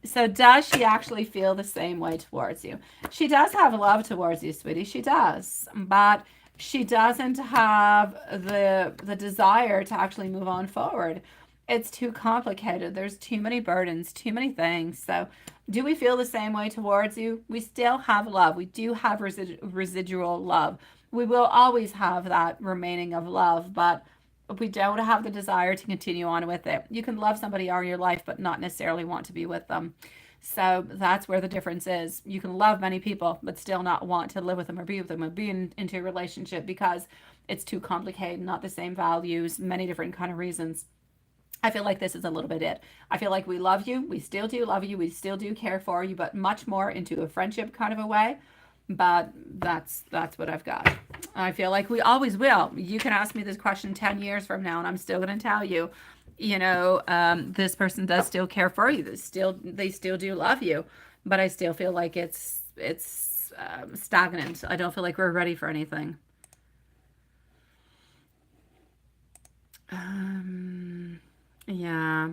So does she actually feel the same way towards you? She does have love towards you, sweetie. She does, but she doesn't have the desire to actually move on forward. It's too complicated. There's too many burdens, too many things. So do we feel the same way towards you? We still have love. We do have residual love. We will always have that remaining of love, but we don't have the desire to continue on with it. You can love somebody all your life, but not necessarily want to be with them. So that's where the difference is. You can love many people, but still not want to live with them or be with them or be into a relationship because it's too complicated, not the same values, many different kind of reasons. I feel like this is a little bit it. I feel like we love you. We still do love you. We still do care for you, but much more into a friendship kind of a way. But that's what I've got. I feel like we always will. You can ask me this question 10 years from now, and I'm still going to tell you, you know, this person does still care for you. They still do love you. But I still feel like it's stagnant. I don't feel like we're ready for anything. Yeah.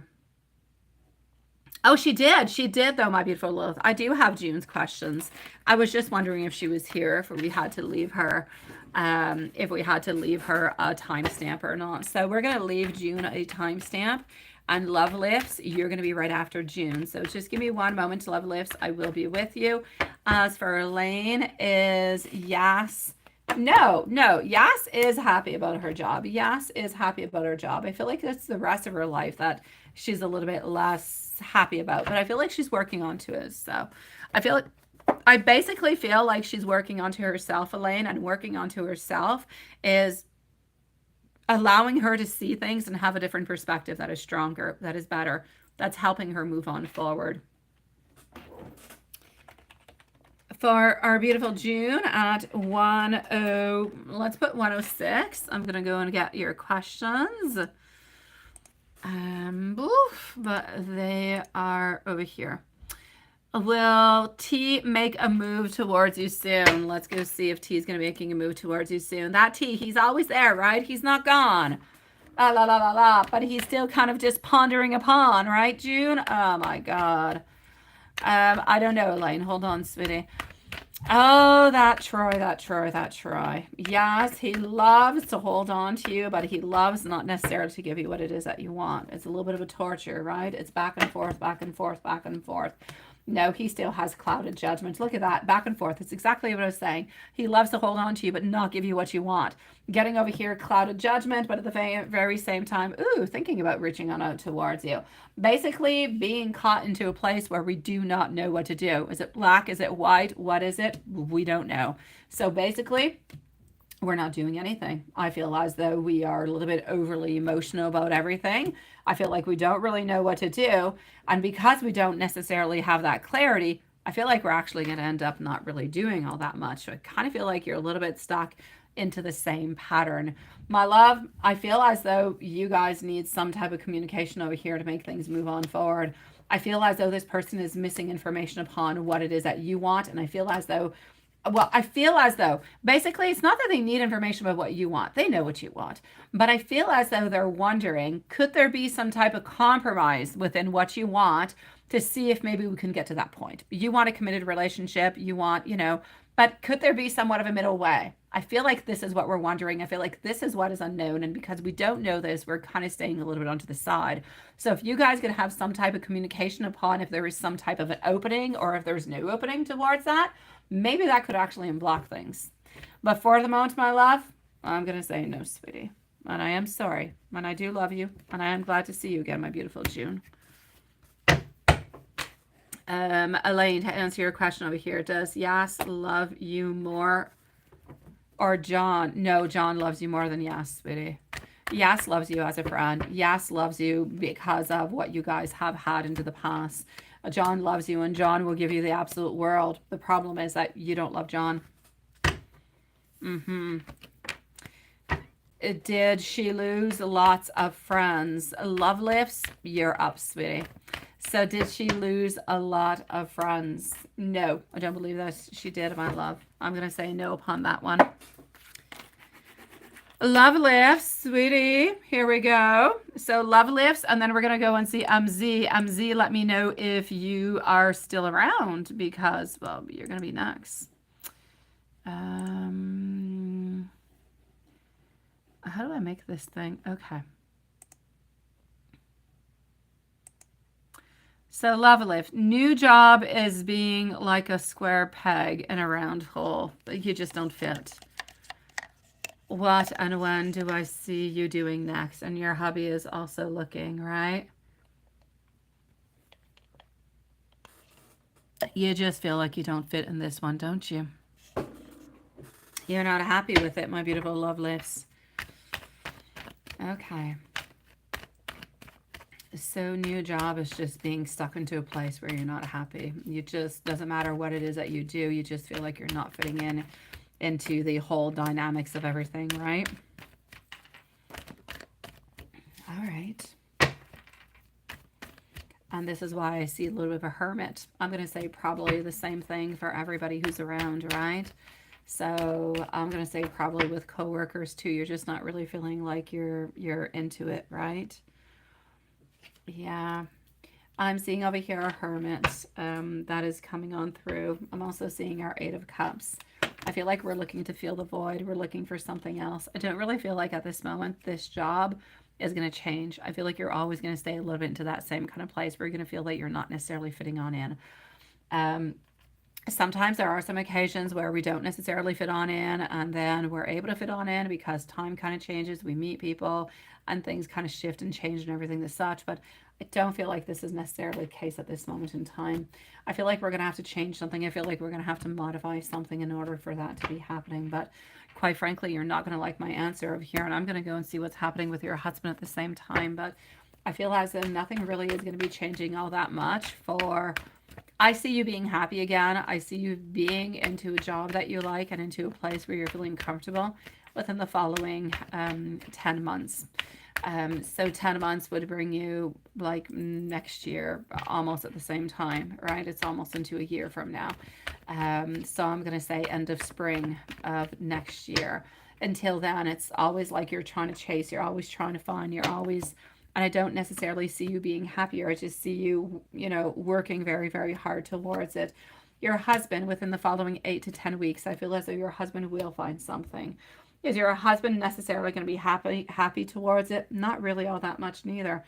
Oh, she did. She did, though, my beautiful Lilith. I do have June's questions. I was just wondering if she was here, if we had to leave her, a timestamp or not. So we're going to leave June a timestamp. And Love Lifts, you're going to be right after June. So just give me one moment to Love Lifts. I will be with you. As for Elaine, is yes. No. Yas is happy about her job. Yas is happy about her job. I feel like it's the rest of her life that she's a little bit less happy about, but I feel like she's working onto it. So I basically feel like she's working onto herself, Elaine, and working onto herself is allowing her to see things and have a different perspective that is stronger, that is better, that's helping her move on forward. For our beautiful June at 10, let's put 106. I'm going to go and get your questions. But they are over here. Will T make a move towards you soon? Let's go see if T is going to be making a move towards you soon. That T, he's always there, right? He's not gone. la la la la la, but he's still kind of just pondering upon, right, June? Oh my God. I don't know, Elaine. Hold on, sweetie. Oh, that Troy, that Troy, that Troy. Yes, he loves to hold on to you, but he loves not necessarily to give you what it is that you want. It's a little bit of a torture, right? It's back and forth, back and forth, back and forth. No, he still has clouded judgment. Look at that, back and forth. It's exactly what I was saying. He loves to hold on to you, but not give you what you want. Getting over here, clouded judgment, but at the very same time, ooh, thinking about reaching on out towards you. Basically, being caught into a place where we do not know what to do. Is it black? Is it white? What is it? We don't know. So basically, we're not doing anything. I feel as though we are a little bit overly emotional about everything. I feel like we don't really know what to do. And because we don't necessarily have that clarity, I feel like we're actually going to end up not really doing all that much. So I kind of feel like you're a little bit stuck into the same pattern. My love, I feel as though you guys need some type of communication over here to make things move on forward. I feel as though this person is missing information upon what it is that you want. And I feel as though basically it's not that they need information about what you want. They know what you want. But I feel as though they're wondering, could there be some type of compromise within what you want to see if maybe we can get to that point? You want a committed relationship, you want, but could there be somewhat of a middle way? I feel like this is what we're wondering. I feel like this is what is unknown. And because we don't know this, we're kind of staying a little bit onto the side. So if you guys could have some type of communication upon if there is some type of an opening or if there's no opening towards that, maybe that could actually unblock things. But for the moment, my love, I'm going to say no, sweetie. And I am sorry. And I do love you. And I am glad to see you again, my beautiful June. Elaine, to answer your question over here, does Yas love you more or John? No, John loves you more than Yas, sweetie. Yas loves you as a friend. Yas loves you because of what you guys have had into the past. John loves you and John will give you the absolute world. The problem is that you don't love John. Did she lose lots of friends? Love lifts, you're up, sweetie. So did she lose a lot of friends? No, I don't believe that she did, my love. I'm going to say no upon that one. Love lifts, sweetie. Here we go. So love lifts, and then we're going to go and see MZ. MZ, let me know if you are still around because, well, you're going to be next. How do I make this thing? Okay. So love lift. New job is being like a square peg in a round hole. You just don't fit. What and when do I see you doing next? And your hubby is also looking, right? You just feel like you don't fit in this one, don't you? You're not happy with it, my beautiful love lifts. Okay. So new job is just being stuck into a place where you're not happy. You just, doesn't matter what it is that you do, you just feel like you're not fitting into the whole dynamics of everything, right? All right. And this is why I see a little bit of a hermit. I'm going to say probably the same thing for everybody who's around, right? So I'm going to say probably with coworkers too. You're just not really feeling like you're into it, right? Yeah. I'm seeing over here a hermit that is coming on through. I'm also seeing our 8 of Cups. I feel like we're looking to fill the void. We're looking for something else. I don't really feel like at this moment this job is going to change. I feel like you're always going to stay a little bit into that same kind of place where you're going to feel that you're not necessarily fitting on in. Sometimes there are some occasions where we don't necessarily fit on in and then we're able to fit on in because time kind of changes. We meet people and things kind of shift and change and everything as such. But I don't feel like this is necessarily the case at this moment in time. I feel like we're going to have to change something. I feel like we're going to have to modify something in order for that to be happening. But quite frankly, you're not going to like my answer over here. And I'm going to go and see what's happening with your husband at the same time. But I feel as though nothing really is going to be changing all that much for... I see you being happy again. I see you being into a job that you like and into a place where you're feeling comfortable within the following 10 months. So 10 months would bring you like next year, almost at the same time, right? It's almost into a year from now. So I'm going to say end of spring of next year. Until then, it's always like you're trying to chase, you're always trying to find, you're always, and I don't necessarily see you being happier. I just see you, you know, working very, very hard towards it. Your husband, within the following 8 to 10 weeks, I feel as though your husband will find something. Is your husband necessarily going to be happy towards it? Not really all that much neither.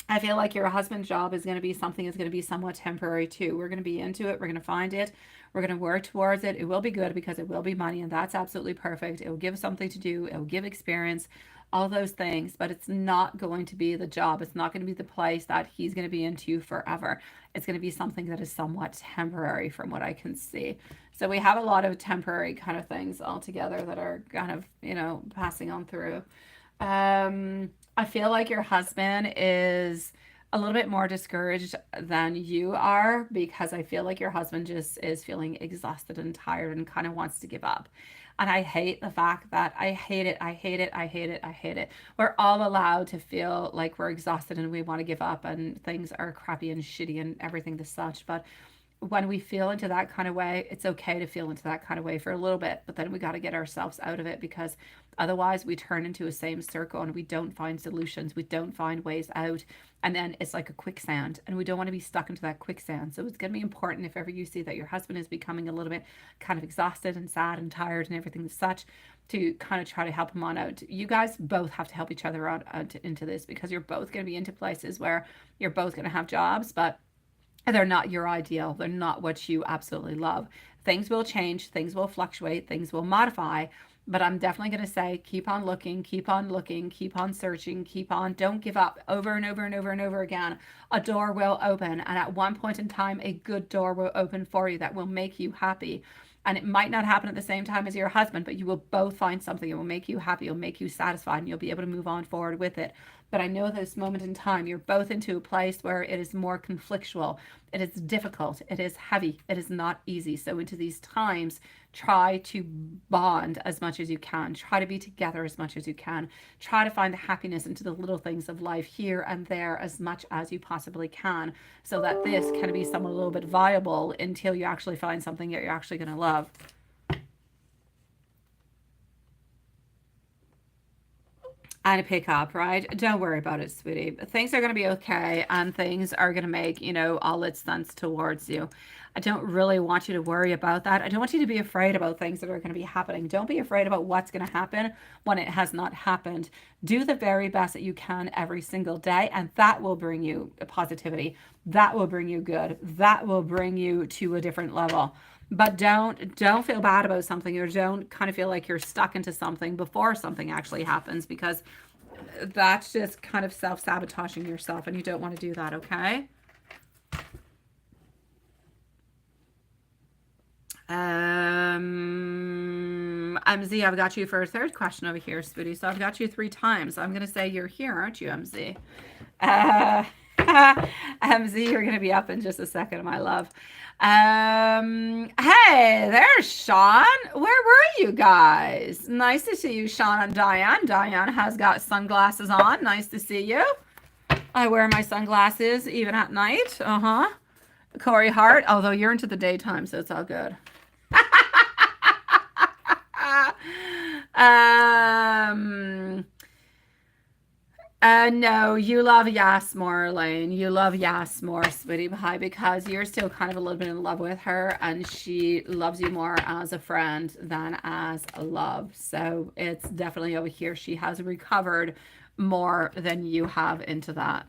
I feel like your husband's job is going to be something that's going to be somewhat temporary too. We're going to be into it. We're going to find it. We're going to work towards it. It will be good because it will be money, and that's absolutely perfect. It will give something to do. It will give experience, all those things, but it's not going to be the job. It's not going to be the place that he's going to be into forever. It's going to be something that is somewhat temporary from what I can see. So we have a lot of temporary kind of things all together that are kind of, you know, passing on through. I feel like your husband is a little bit more discouraged than you are, because I feel like your husband just is feeling exhausted and tired and kind of wants to give up. And I hate the fact that I hate it. I hate it. I hate it. I hate it. We're all allowed to feel like we're exhausted and we want to give up and things are crappy and shitty and everything the such. But when we feel into that kind of way, it's okay to feel into that kind of way for a little bit, but then we got to get ourselves out of it, because otherwise we turn into a same circle and we don't find solutions. We don't find ways out. And then it's like a quicksand, and we don't want to be stuck into that quicksand. So it's going to be important, if ever you see that your husband is becoming a little bit kind of exhausted and sad and tired and everything as such, to kind of try to help him on out. You guys both have to help each other out into this, because you're both going to be into places where you're both going to have jobs, but they're not your ideal. They're not what you absolutely love. Things will change, things will fluctuate, things will modify, but I'm definitely going to say keep on looking, keep on looking, keep on searching, keep on. Don't give up. Over and over and over and over again, a door will open, and at one point in time, a good door will open for you that will make you happy. And it might not happen at the same time as your husband, but you will both find something that will make you happy, will make you satisfied, and you'll be able to move on forward with it. But I know this moment in time, you're both into a place where it is more conflictual. It is difficult. It is heavy. It is not easy. So into these times, try to bond as much as you can. Try to be together as much as you can. Try to find the happiness into the little things of life here and there as much as you possibly can, so that this can be somewhat a little bit viable until you actually find something that you're actually going to love. And a pickup, right? Don't worry about it, sweetie. Things are going to be okay, and things are going to make, you know, all its sense towards you. I don't really want you to worry about that. I don't want you to be afraid about things that are going to be happening. Don't be afraid about what's going to happen when it has not happened. Do the very best that you can every single day, and that will bring you positivity. That will bring you good. That will bring you to a different level. But don't feel bad about something, or don't kind of feel like you're stuck into something before something actually happens, because that's just kind of self-sabotaging yourself, and you don't want to do that, okay? MZ, I've got you for a third question over here, Spooty. So I've got you 3 times. I'm going to say you're here, aren't you, MZ? MZ, you're going to be up in just a second, my love. Hey, there's Sean. Where were you guys? Nice to see you, Sean and Diane. Diane has got sunglasses on. Nice to see you. I wear my sunglasses even at night. Corey Hart, although you're into the daytime, so it's all good. No, you love Yas more, Elaine. You love Yas more, sweetie pie, because you're still kind of a little bit in love with her, and she loves you more as a friend than as a love. So it's definitely over here. She has recovered more than you have into that.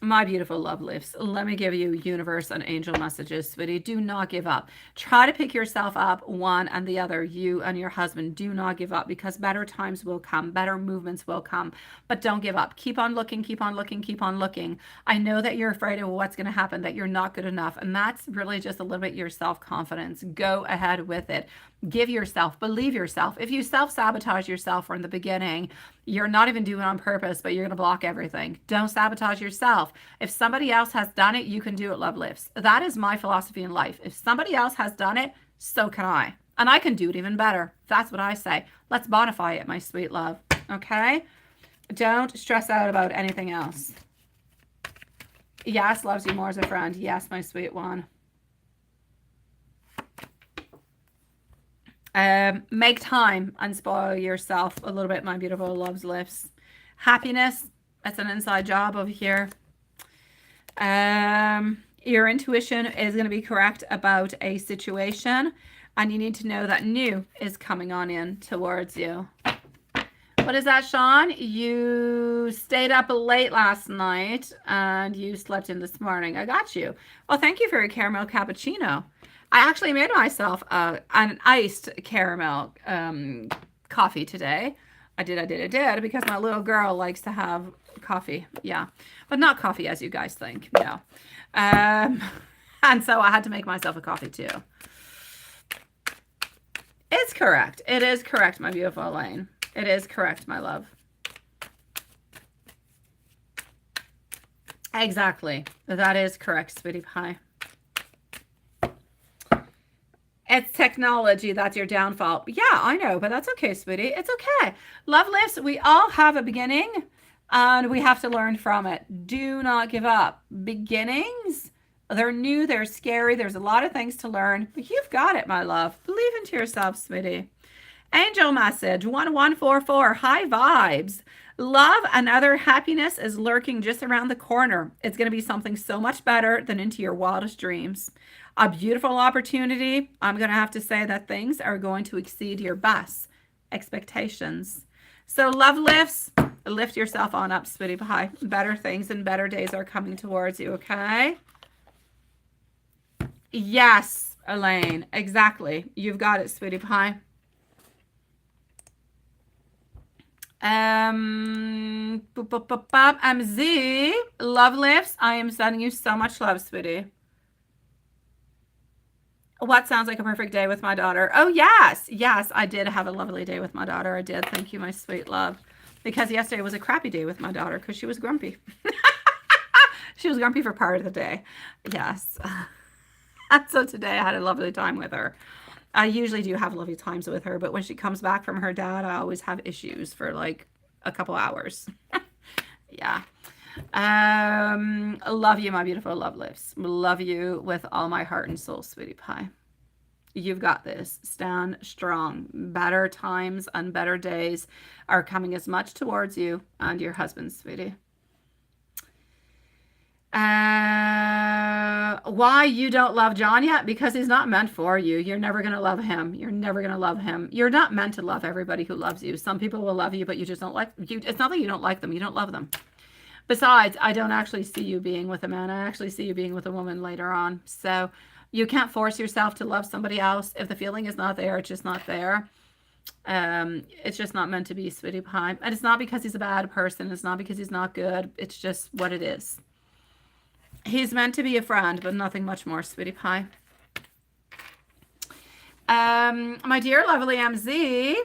My beautiful love lifts, let me give you universe and angel messages, sweetie. Do not give up. Try to pick yourself up, one and the other, you and your husband. Do not give up, because better times will come, better movements will come, but don't give up. Keep on looking, keep on looking, keep on looking. I know that you're afraid of what's going to happen, that you're not good enough, and that's really just a little bit your self-confidence. Go ahead with it. Give yourself, believe yourself. If you self-sabotage yourself from the beginning, you're not even doing it on purpose, but you're going to block everything. Don't sabotage yourself. If somebody else has done it, you can do it, love lifts. That is my philosophy in life. If somebody else has done it, so can I. And I can do it even better. That's what I say. Let's bonify it, my sweet love. Okay? Don't stress out about anything else. Yes, loves you more as a friend. Yes, my sweet one. Make time and spoil yourself a little bit, my beautiful loves lifts. Happiness, that's an inside job over here. Your intuition is going to be correct about a situation, and you need to know that new is coming on in towards you. What is that, Sean? You stayed up late last night and you slept in this morning. I got you. Well, thank you for a caramel cappuccino. I actually made myself an iced caramel coffee today. I did, because my little girl likes to have coffee. Yeah, but not coffee as you guys think. No. And so I had to make myself a coffee too. It's correct. It is correct, my beautiful Elaine. It is correct, my love. Exactly. That is correct, sweetie pie. It's technology. That's your downfall. Yeah, I know, but that's okay, sweetie. It's okay. Love lifts, we all have a beginning and we have to learn from it. Do not give up. Beginnings, they're new, they're scary. There's a lot of things to learn, but you've got it, my love. Believe into yourself, sweetie. Angel message 1144. High vibes. Love and other happiness is lurking just around the corner. It's going to be something so much better than into your wildest dreams. A beautiful opportunity. I'm going to have to say that things are going to exceed your best expectations. So love lifts. Lift yourself on up, sweetie pie. Better things and better days are coming towards you, okay? Yes, Elaine. Exactly. You've got it, sweetie pie. MZ, love lifts. I am sending you so much love, sweetie. What sounds like a perfect day with my daughter? Oh, yes. Yes, I did have a lovely day with my daughter. I did. Thank you, my sweet love. Because yesterday was a crappy day with my daughter because she was grumpy. She was grumpy for part of the day. Yes. And so today I had a lovely time with her. I usually do have lovely times with her, but when she comes back from her dad, I always have issues for like a couple hours. Yeah. Love you, my beautiful love lifts. Love you with all my heart and soul, sweetie pie. You've got this. Stand strong. Better times and better days are coming as much towards you and your husband, sweetie. Why you don't love John yet? Because he's not meant for you. You're never going to love him. You're never going to love him. You're not meant to love everybody who loves you. Some people will love you, but you just don't like you. It's not that you don't like them. You don't love them. Besides, I don't actually see you being with a man. I actually see you being with a woman later on. So you can't force yourself to love somebody else. If the feeling is not there, it's just not there. It's just not meant to be, sweetie pie. And it's not because he's a bad person. It's not because he's not good. It's just what it is. He's meant to be a friend, but nothing much more, sweetie pie. My dear lovely MZ,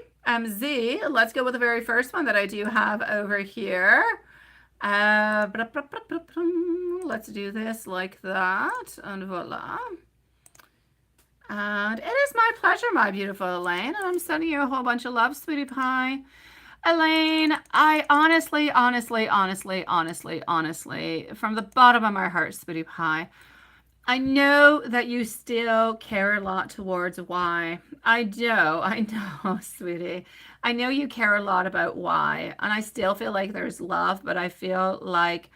let's go with the very first one that I do have over here. Let's do this like that, and voila. And it is my pleasure, my beautiful Elaine, and I'm sending you a whole bunch of love, sweetie pie. Elaine, I honestly, from the bottom of my heart, sweetie pie, I know that you still care a lot towards why. I know, sweetie. I know you care a lot about why, and I still feel like there's love, but I feel like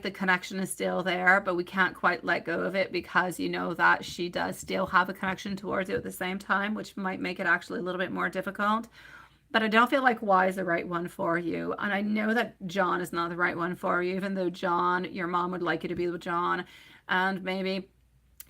the connection is still there, but we can't quite let go of it because you know that she does still have a connection towards you at the same time, which might make it actually a little bit more difficult. But I don't feel like Y is the right one for you. And I know that John is not the right one for you, even though John, your mom would like you to be with John. And maybe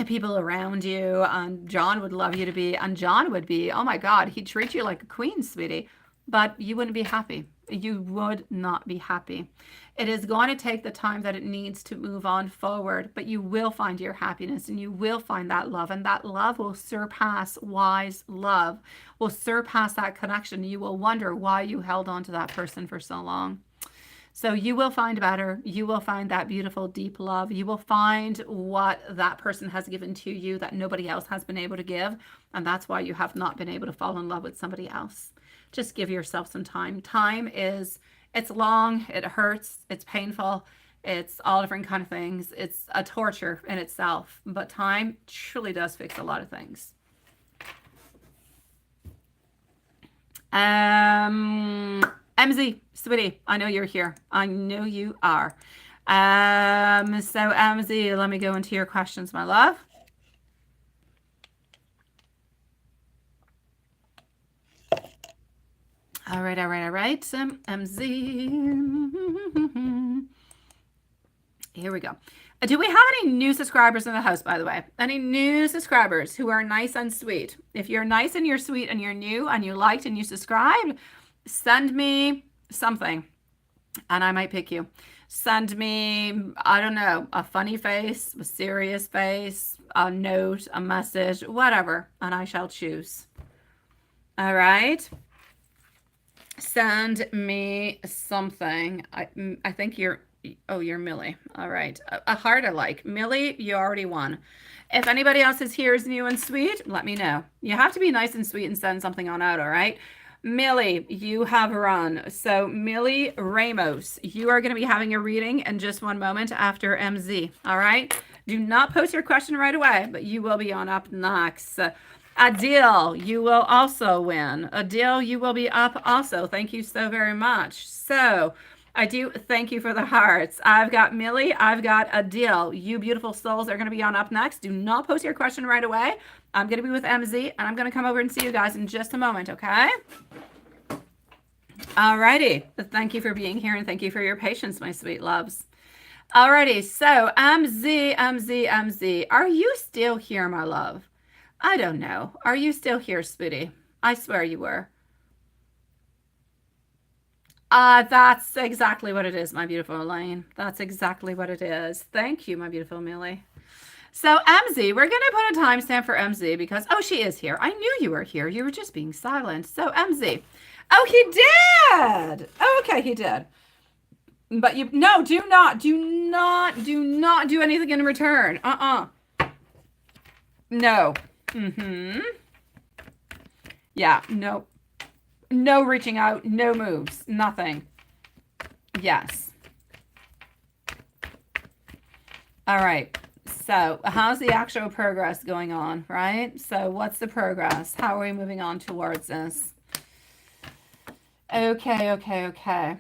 people around you, and John would love you to be, and John would be, oh my God, he'd treat you like a queen, sweetie. But you wouldn't be happy. You would not be happy. It is going to take the time that it needs to move on forward, but you will find your happiness and you will find that love, and that love will surpass Y's love, will surpass that connection. You will wonder why you held on to that person for so long. So you will find better. You will find that beautiful, deep love. You will find what that person has given to you that nobody else has been able to give. And that's why you have not been able to fall in love with somebody else. Just give yourself some time. Time is, it's long, it hurts, it's painful, it's all different kind of things. It's a torture in itself, but time truly does fix a lot of things. MZ, sweetie, I know you're here. I know you are. So MZ, let me go into your questions, my love. All right. MZ. Here we go. Do we have any new subscribers in the house, by the way? Any new subscribers who are nice and sweet? If you're nice and you're sweet and you're new and you liked and you subscribed, send me something and I might pick you. Send me, I don't know, a funny face, a serious face, a note, a message, whatever, and I shall choose. All right. Send me something. I think you're Millie. All right. A heart I like. Millie, you already won. If anybody else is here is new and sweet, let me know. You have to be nice and sweet and send something on out, all right? Millie, you have run. So Millie Ramos, you are going to be having a reading in just one moment after MZ, all right? Do not post your question right away, but you will be on up next. Adil, you will also win. Adil, you will be up also. Thank you so very much. So I do thank you for the hearts. I've got Millie. I've got Adil. You beautiful souls are going to be on up next. Do not post your question right away. I'm going to be with MZ, and I'm going to come over and see you guys in just a moment, okay? Alrighty. Thank you for being here, and thank you for your patience, my sweet loves. Alrighty. So MZ. Are you still here, my love? I don't know. Are you still here, sweetie? I swear you were. That's exactly what it is, my beautiful Elaine. That's exactly what it is. Thank you, my beautiful Millie. So MZ, we're going to put a timestamp for MZ because, oh, she is here. I knew you were here. You were just being silent. So MZ. Oh, he did. Oh, okay, he did. But no, do not do anything in return. No. Yeah, no. No reaching out, no moves, nothing. Yes. All right. So how's the actual progress going on, right? So what's the progress? How are we moving on towards this? Okay.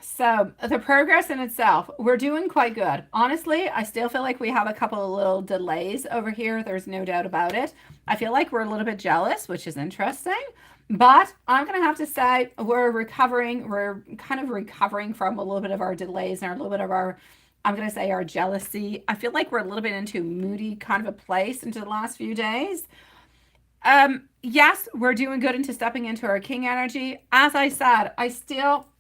So the progress in itself, we're doing quite good. Honestly, I still feel like we have a couple of little delays over here. There's no doubt about it. I feel like we're a little bit jealous, which is interesting. But I'm going to have to say we're recovering. We're kind of recovering from a little bit of our delays and a little bit of our, I'm going to say, our jealousy. I feel like we're a little bit into moody kind of a place into the last few days. Yes, we're doing good into stepping into our king energy. As I said,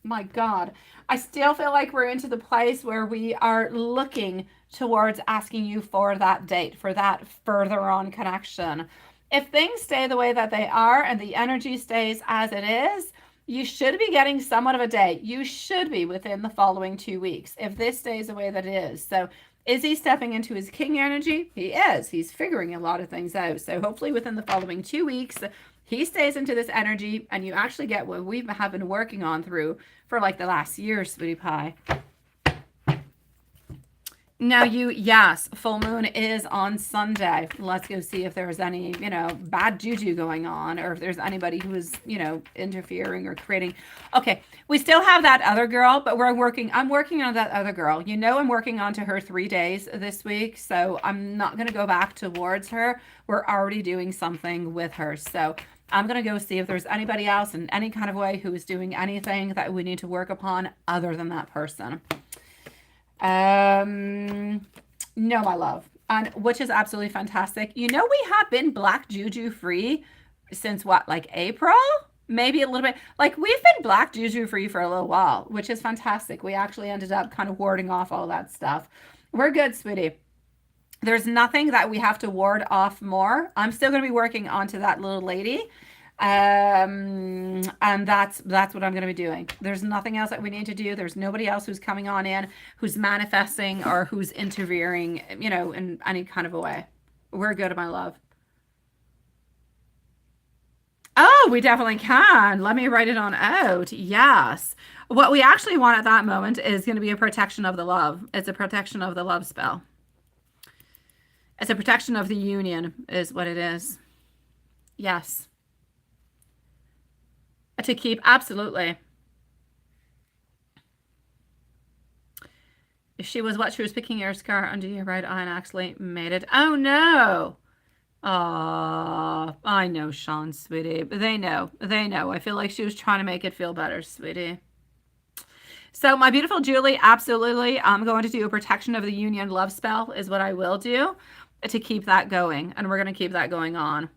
my God, I still feel like we're into the place where we are looking towards asking you for that date, for that further on connection. If things stay the way that they are and the energy stays as it is, you should be getting somewhat of a date. You should be within the following 2 weeks if this stays the way that it is. So is he stepping into his king energy? He is. He's figuring a lot of things out. So hopefully within the following 2 weeks, he stays into this energy and you actually get what we have been working on through for like the last year, sweetie pie. Now yes, full moon is on Sunday. Let's go see if there's any, bad juju going on or if there's anybody who is, interfering or creating. Okay, we still have that other girl, but I'm working on that other girl. I'm working on to her 3 days this week, so I'm not going to go back towards her. We're already doing something with her. So I'm going to go see if there's anybody else in any kind of way who is doing anything that we need to work upon other than that person. No, my love, and which is absolutely fantastic. We have been black juju free since what, like April, maybe a little bit. Like we've been black juju free for a little while, which is fantastic. We actually ended up kind of warding off all that stuff. We're good, sweetie. There's nothing that we have to ward off more. I'm still going to be working onto that little lady. And that's what I'm going to be doing. There's nothing else that we need to do. There's nobody else who's coming on in, who's manifesting or who's interfering, in any kind of a way. We're good, my love. Oh, we definitely can. Let me write it on out. Yes. What we actually want at that moment is going to be a protection of the love. It's a protection of the love spell. It's a protection of the union is what it is. Yes. To keep, absolutely. She was what? She was picking your scar under your right eye and actually made it. Oh no. Oh, I know, Sean, sweetie. They know. They know. I feel like she was trying to make it feel better, sweetie. So my beautiful Julie, absolutely. I'm going to do a protection of the union love spell is what I will do to keep that going. And we're going to keep that going on.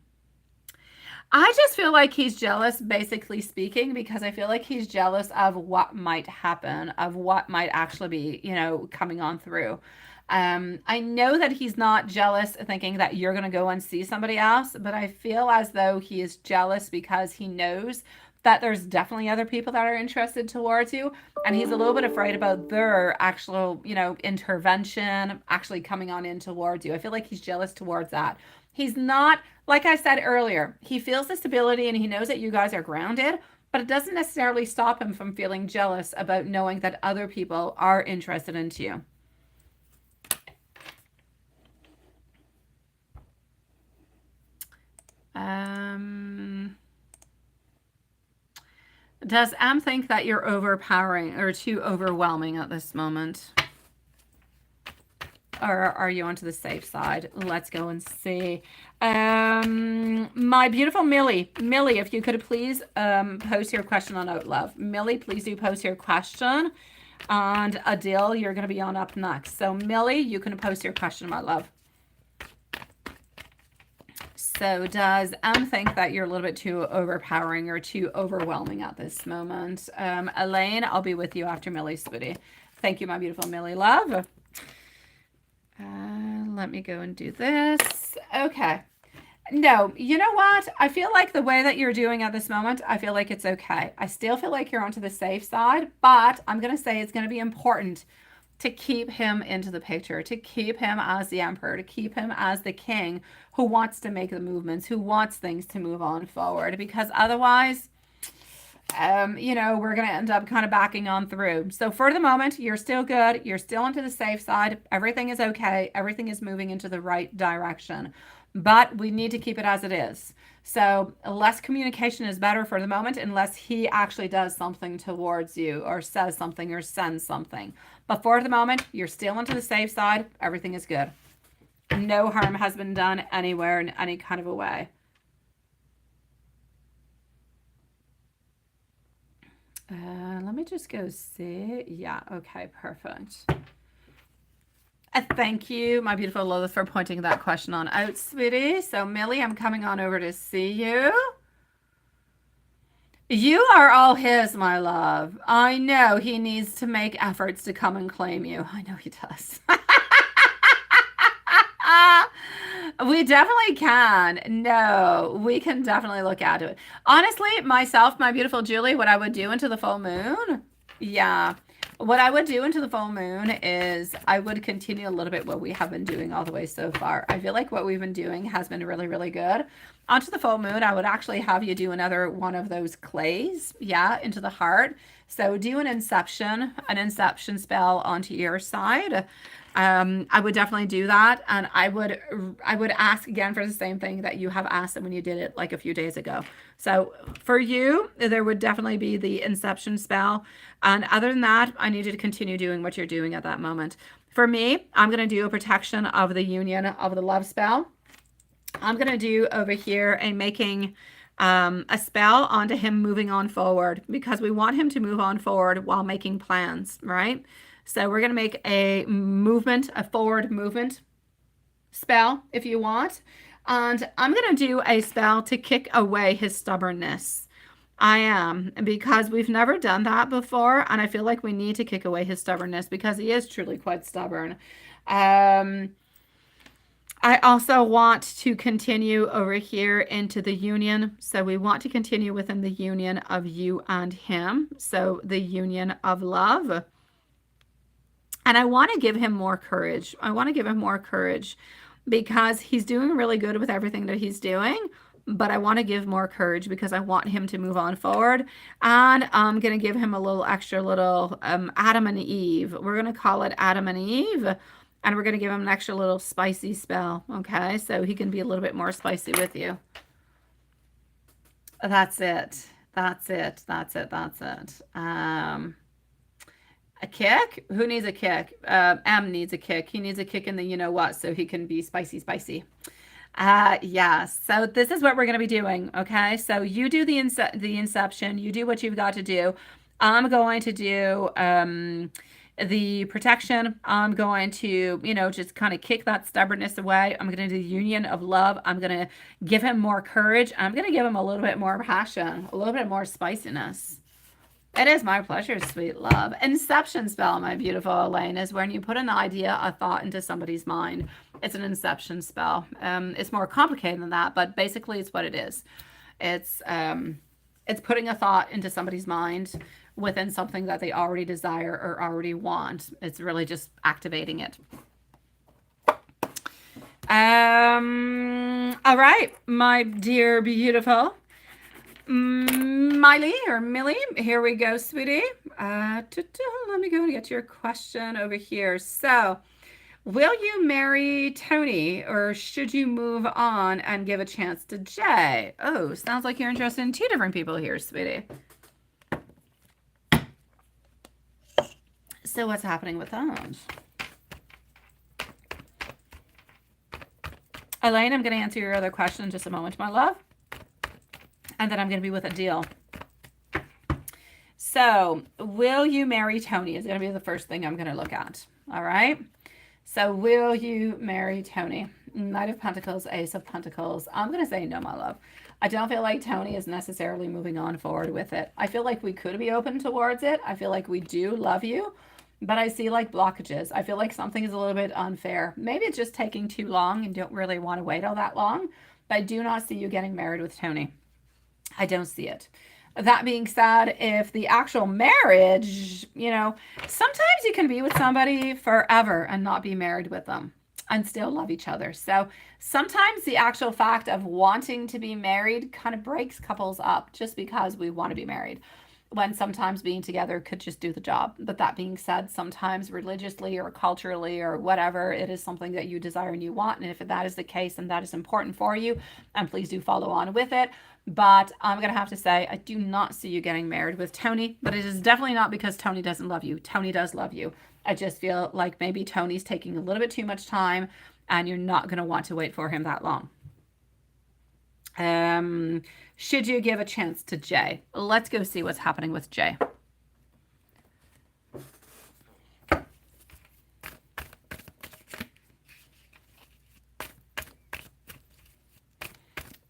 I just feel like he's jealous, basically speaking, because I feel like he's jealous of what might happen, of what might actually be, coming on through. I know that he's not jealous thinking that you're going to go and see somebody else, but I feel as though he is jealous because he knows that there's definitely other people that are interested towards you. And he's a little bit afraid about their actual, intervention actually coming on in towards you. I feel like he's jealous towards that. He's not, like I said earlier, he feels the stability and he knows that you guys are grounded, but it doesn't necessarily stop him from feeling jealous about knowing that other people are interested into you. Does M think that you're overpowering or too overwhelming at this moment? Or are you onto the safe side? Let's go and see. My beautiful Millie. Millie, if you could please post your question on Out Love. Millie, please do post your question. And Adil, you're going to be on up next. So Millie, you can post your question, my love. So does M think that you're a little bit too overpowering or too overwhelming at this moment? Elaine, I'll be with you after Millie, sweetie. Thank you, my beautiful Millie love. Let me go and do this. Okay. No, you know what? I feel like the way that you're doing at this moment, I feel like it's okay. I still feel like you're onto the safe side, but I'm going to say it's going to be important to keep him into the picture, to keep him as the emperor, to keep him as the king who wants to make the movements, who wants things to move on forward, because otherwise, we're going to end up kind of backing on through. So for the moment, you're still good. You're still into the safe side. Everything is okay. Everything is moving into the right direction, but we need to keep it as it is. So less communication is better for the moment unless he actually does something towards you or says something or sends something. But for the moment, you're still into the safe side. Everything is good. No harm has been done anywhere in any kind of a way. Let me just go see. Yeah, okay, perfect. Thank you, my beautiful Lilith, for pointing that question on out, sweetie. So, Millie, I'm coming on over to see you. You are all his, my love. I know he needs to make efforts to come and claim you. I know he does. We definitely can. No, we can definitely look at it. Honestly, myself, my beautiful Julie, what I would do into the full moon, yeah. What I would do into the full moon is I would continue a little bit what we have been doing all the way so far. I feel like what we've been doing has been really, really good. Onto the full moon, I would actually have you do another one of those clays, yeah, into the heart. So do an inception spell onto your side. I would definitely do that, and I would ask again for the same thing that you have asked when you did it like a few days ago. So for you, there would definitely be the inception spell, and other than that, I need you to continue doing what you're doing at that moment. For me, I'm going to do a protection of the union of the love spell. I'm going to do over here a making a spell onto him moving on forward, because we want him to move on forward while making plans, right? So we're going to make a forward movement spell if you want. And I'm going to do a spell to kick away his stubbornness. I am, because we've never done that before. And I feel like we need to kick away his stubbornness because he is truly quite stubborn. I also want to continue over here into the union. So we want to continue within the union of you and him. So the union of love. And I want to give him more courage. I want to give him more courage because he's doing really good with everything that he's doing. But I want to give more courage because I want him to move on forward. And I'm going to give him a little extra Adam and Eve. We're going to call it Adam and Eve. And we're going to give him an extra little spicy spell. Okay, so he can be a little bit more spicy with you. That's it. That's it. A kick? Who needs a kick? M needs a kick. He needs a kick in the you know what so he can be spicy, spicy. Yeah. So this is what we're going to be doing. Okay. So you do the inception. You do what you've got to do. I'm going to do the protection. I'm going to, just kind of kick that stubbornness away. I'm going to do the union of love. I'm going to give him more courage. I'm going to give him a little bit more passion, a little bit more spiciness. It is my pleasure, sweet love. Inception spell, my beautiful Elaine, is when you put an idea, a thought into somebody's mind. It's an inception spell. It's more complicated than that, but basically it's what it is. It's putting a thought into somebody's mind within something that they already desire or already want. It's really just activating it. All right, my dear beautiful Miley or Millie, here we go, sweetie. Let me go and get your question over here. So, will you marry Tony or should you move on and give a chance to Jay? Oh, sounds like you're interested in two different people here, sweetie. So what's happening with those? Elaine, I'm going to answer your other question in just a moment, my love. And then I'm going to be with a deal. So, will you marry Tony is going to be the first thing I'm going to look at. All right. So, will you marry Tony? Knight of Pentacles, Ace of Pentacles. I'm going to say no, my love. I don't feel like Tony is necessarily moving on forward with it. I feel like we could be open towards it. I feel like we do love you. But I see like blockages. I feel like something is a little bit unfair. Maybe it's just taking too long and don't really want to wait all that long. But I do not see you getting married with Tony. I don't see it. That being said, if the actual marriage, sometimes you can be with somebody forever and not be married with them and still love each other. So sometimes the actual fact of wanting to be married kind of breaks couples up just because we want to be married, when sometimes being together could just do the job. But that being said, sometimes religiously or culturally or whatever, it is something that you desire and you want. And if that is the case and that is important for you, and please do follow on with it. But I'm going to have to say, I do not see you getting married with Tony, but it is definitely not because Tony doesn't love you. Tony does love you. I just feel like maybe Tony's taking a little bit too much time and you're not going to want to wait for him that long. Should you give a chance to Jay? Let's go see what's happening with Jay.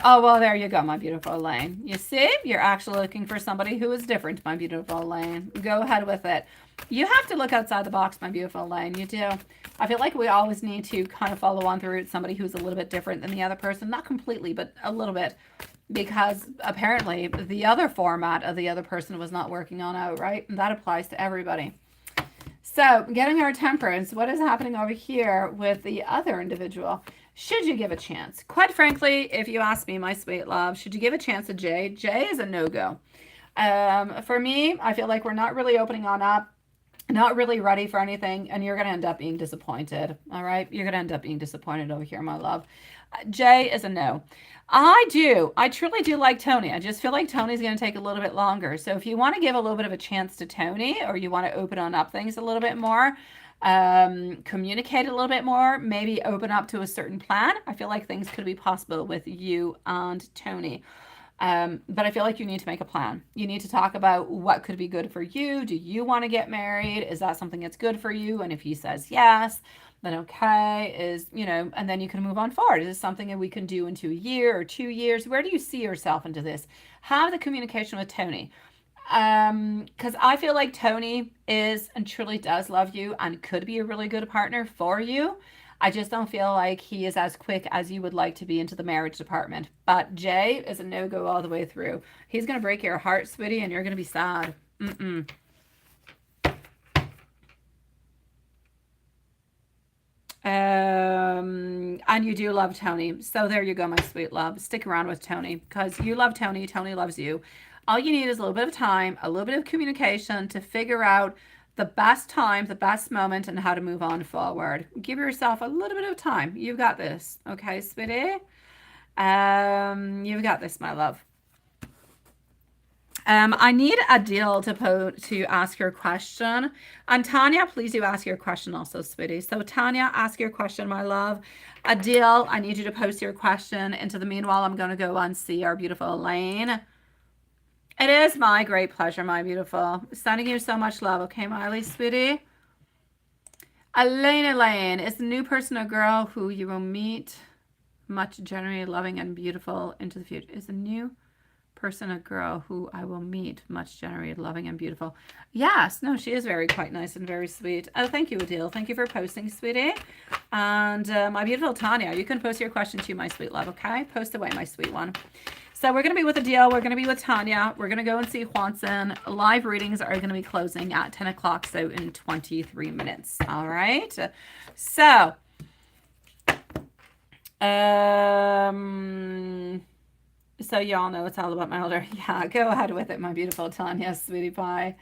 Oh, well, there you go, my beautiful Elaine. You see, you're actually looking for somebody who is different, my beautiful Elaine. Go ahead with it. You have to look outside the box, my beautiful Elaine. You do. I feel like we always need to kind of follow on through somebody who's a little bit different than the other person. Not completely, but a little bit. Because apparently the other format of the other person was not working on out, right? And that applies to everybody. So getting our temperance, what is happening over here with the other individual? Should you give a chance? Quite frankly, if you ask me, my sweet love, should you give a chance to Jay? Jay is a no-go. For me, I feel like we're not really opening on up, not really ready for anything, and you're going to end up being disappointed. All right? You're going to end up being disappointed over here, my love. Jay is a no. I truly do like Tony. I just feel like Tony's going to take a little bit longer. So if you want to give a little bit of a chance to Tony, or you want to open on up things a little bit more, communicate a little bit more, maybe open up to a certain plan, I feel like things could be possible with you and Tony. But I feel like you need to make a plan. You need to talk about what could be good for you. Do you want to get married? Is that something that's good for you? And if he says yes, then okay, and then you can move on forward. Is this something that we can do into a year or 2 years? Where do you see yourself into this? Have the communication with Tony. Because I feel like Tony is and truly does love you and could be a really good partner for you. I just don't feel like he is as quick as you would like to be into the marriage department. But Jay is a no-go all the way through. He's going to break your heart, sweetie, and you're going to be sad. And you do love Tony. So there you go, my sweet love. Stick around with Tony because you love Tony. Tony loves you. All you need is a little bit of time, a little bit of communication to figure out the best time, the best moment, and how to move on forward. Give yourself a little bit of time. You've got this. Okay, sweetie? You've got this, my love. I need Adil to ask your question. And Tanya, please do ask your question also, sweetie. So Tanya, ask your question, my love. Adil, I need you to post your question. Into the meanwhile, I'm going to go and see our beautiful Elaine. It is my great pleasure, my beautiful. Sending you so much love. Okay, Miley, sweetie. Elaine is the new person or girl who you will meet much generally loving and beautiful into the future. Is a new person a girl who I will meet much generally loving and beautiful. Yes, no, she is very quite nice and very sweet. Oh, thank you, Adil. Thank you for posting, sweetie. And my beautiful Tanya, you can post your question too, my sweet love, okay? Post away, my sweet one. So we're going to be with Adil. We're going to be with Tanya. We're going to go and see Juanson. Live readings are going to be closing at 10 o'clock, so in 23 minutes. All right. So, so y'all know it's all about my older. Yeah, go ahead with it, my beautiful Tanya, sweetie pie.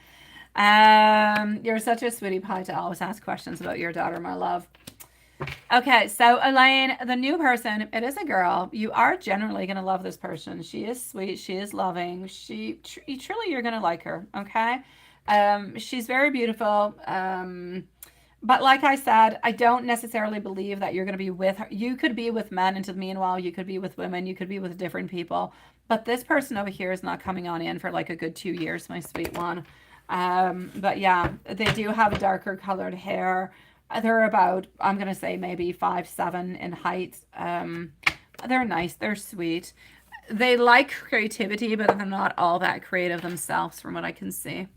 You're such a sweetie pie to always ask questions about your daughter, my love. Okay, so Elaine, the new person, it is a girl. You are generally going to love this person. She is sweet. She is loving. Truly, you're going to like her, okay? She's very beautiful. But like I said, I don't necessarily believe that you're going to be with her. You could be with men into the meanwhile. You could be with women. You could be with different people. But this person over here is not coming on in for like a good 2 years, my sweet one. But yeah, they do have darker colored hair. They're about, I'm going to say maybe 5'7" in height. They're nice. They're sweet. They like creativity, but they're not all that creative themselves from what I can see.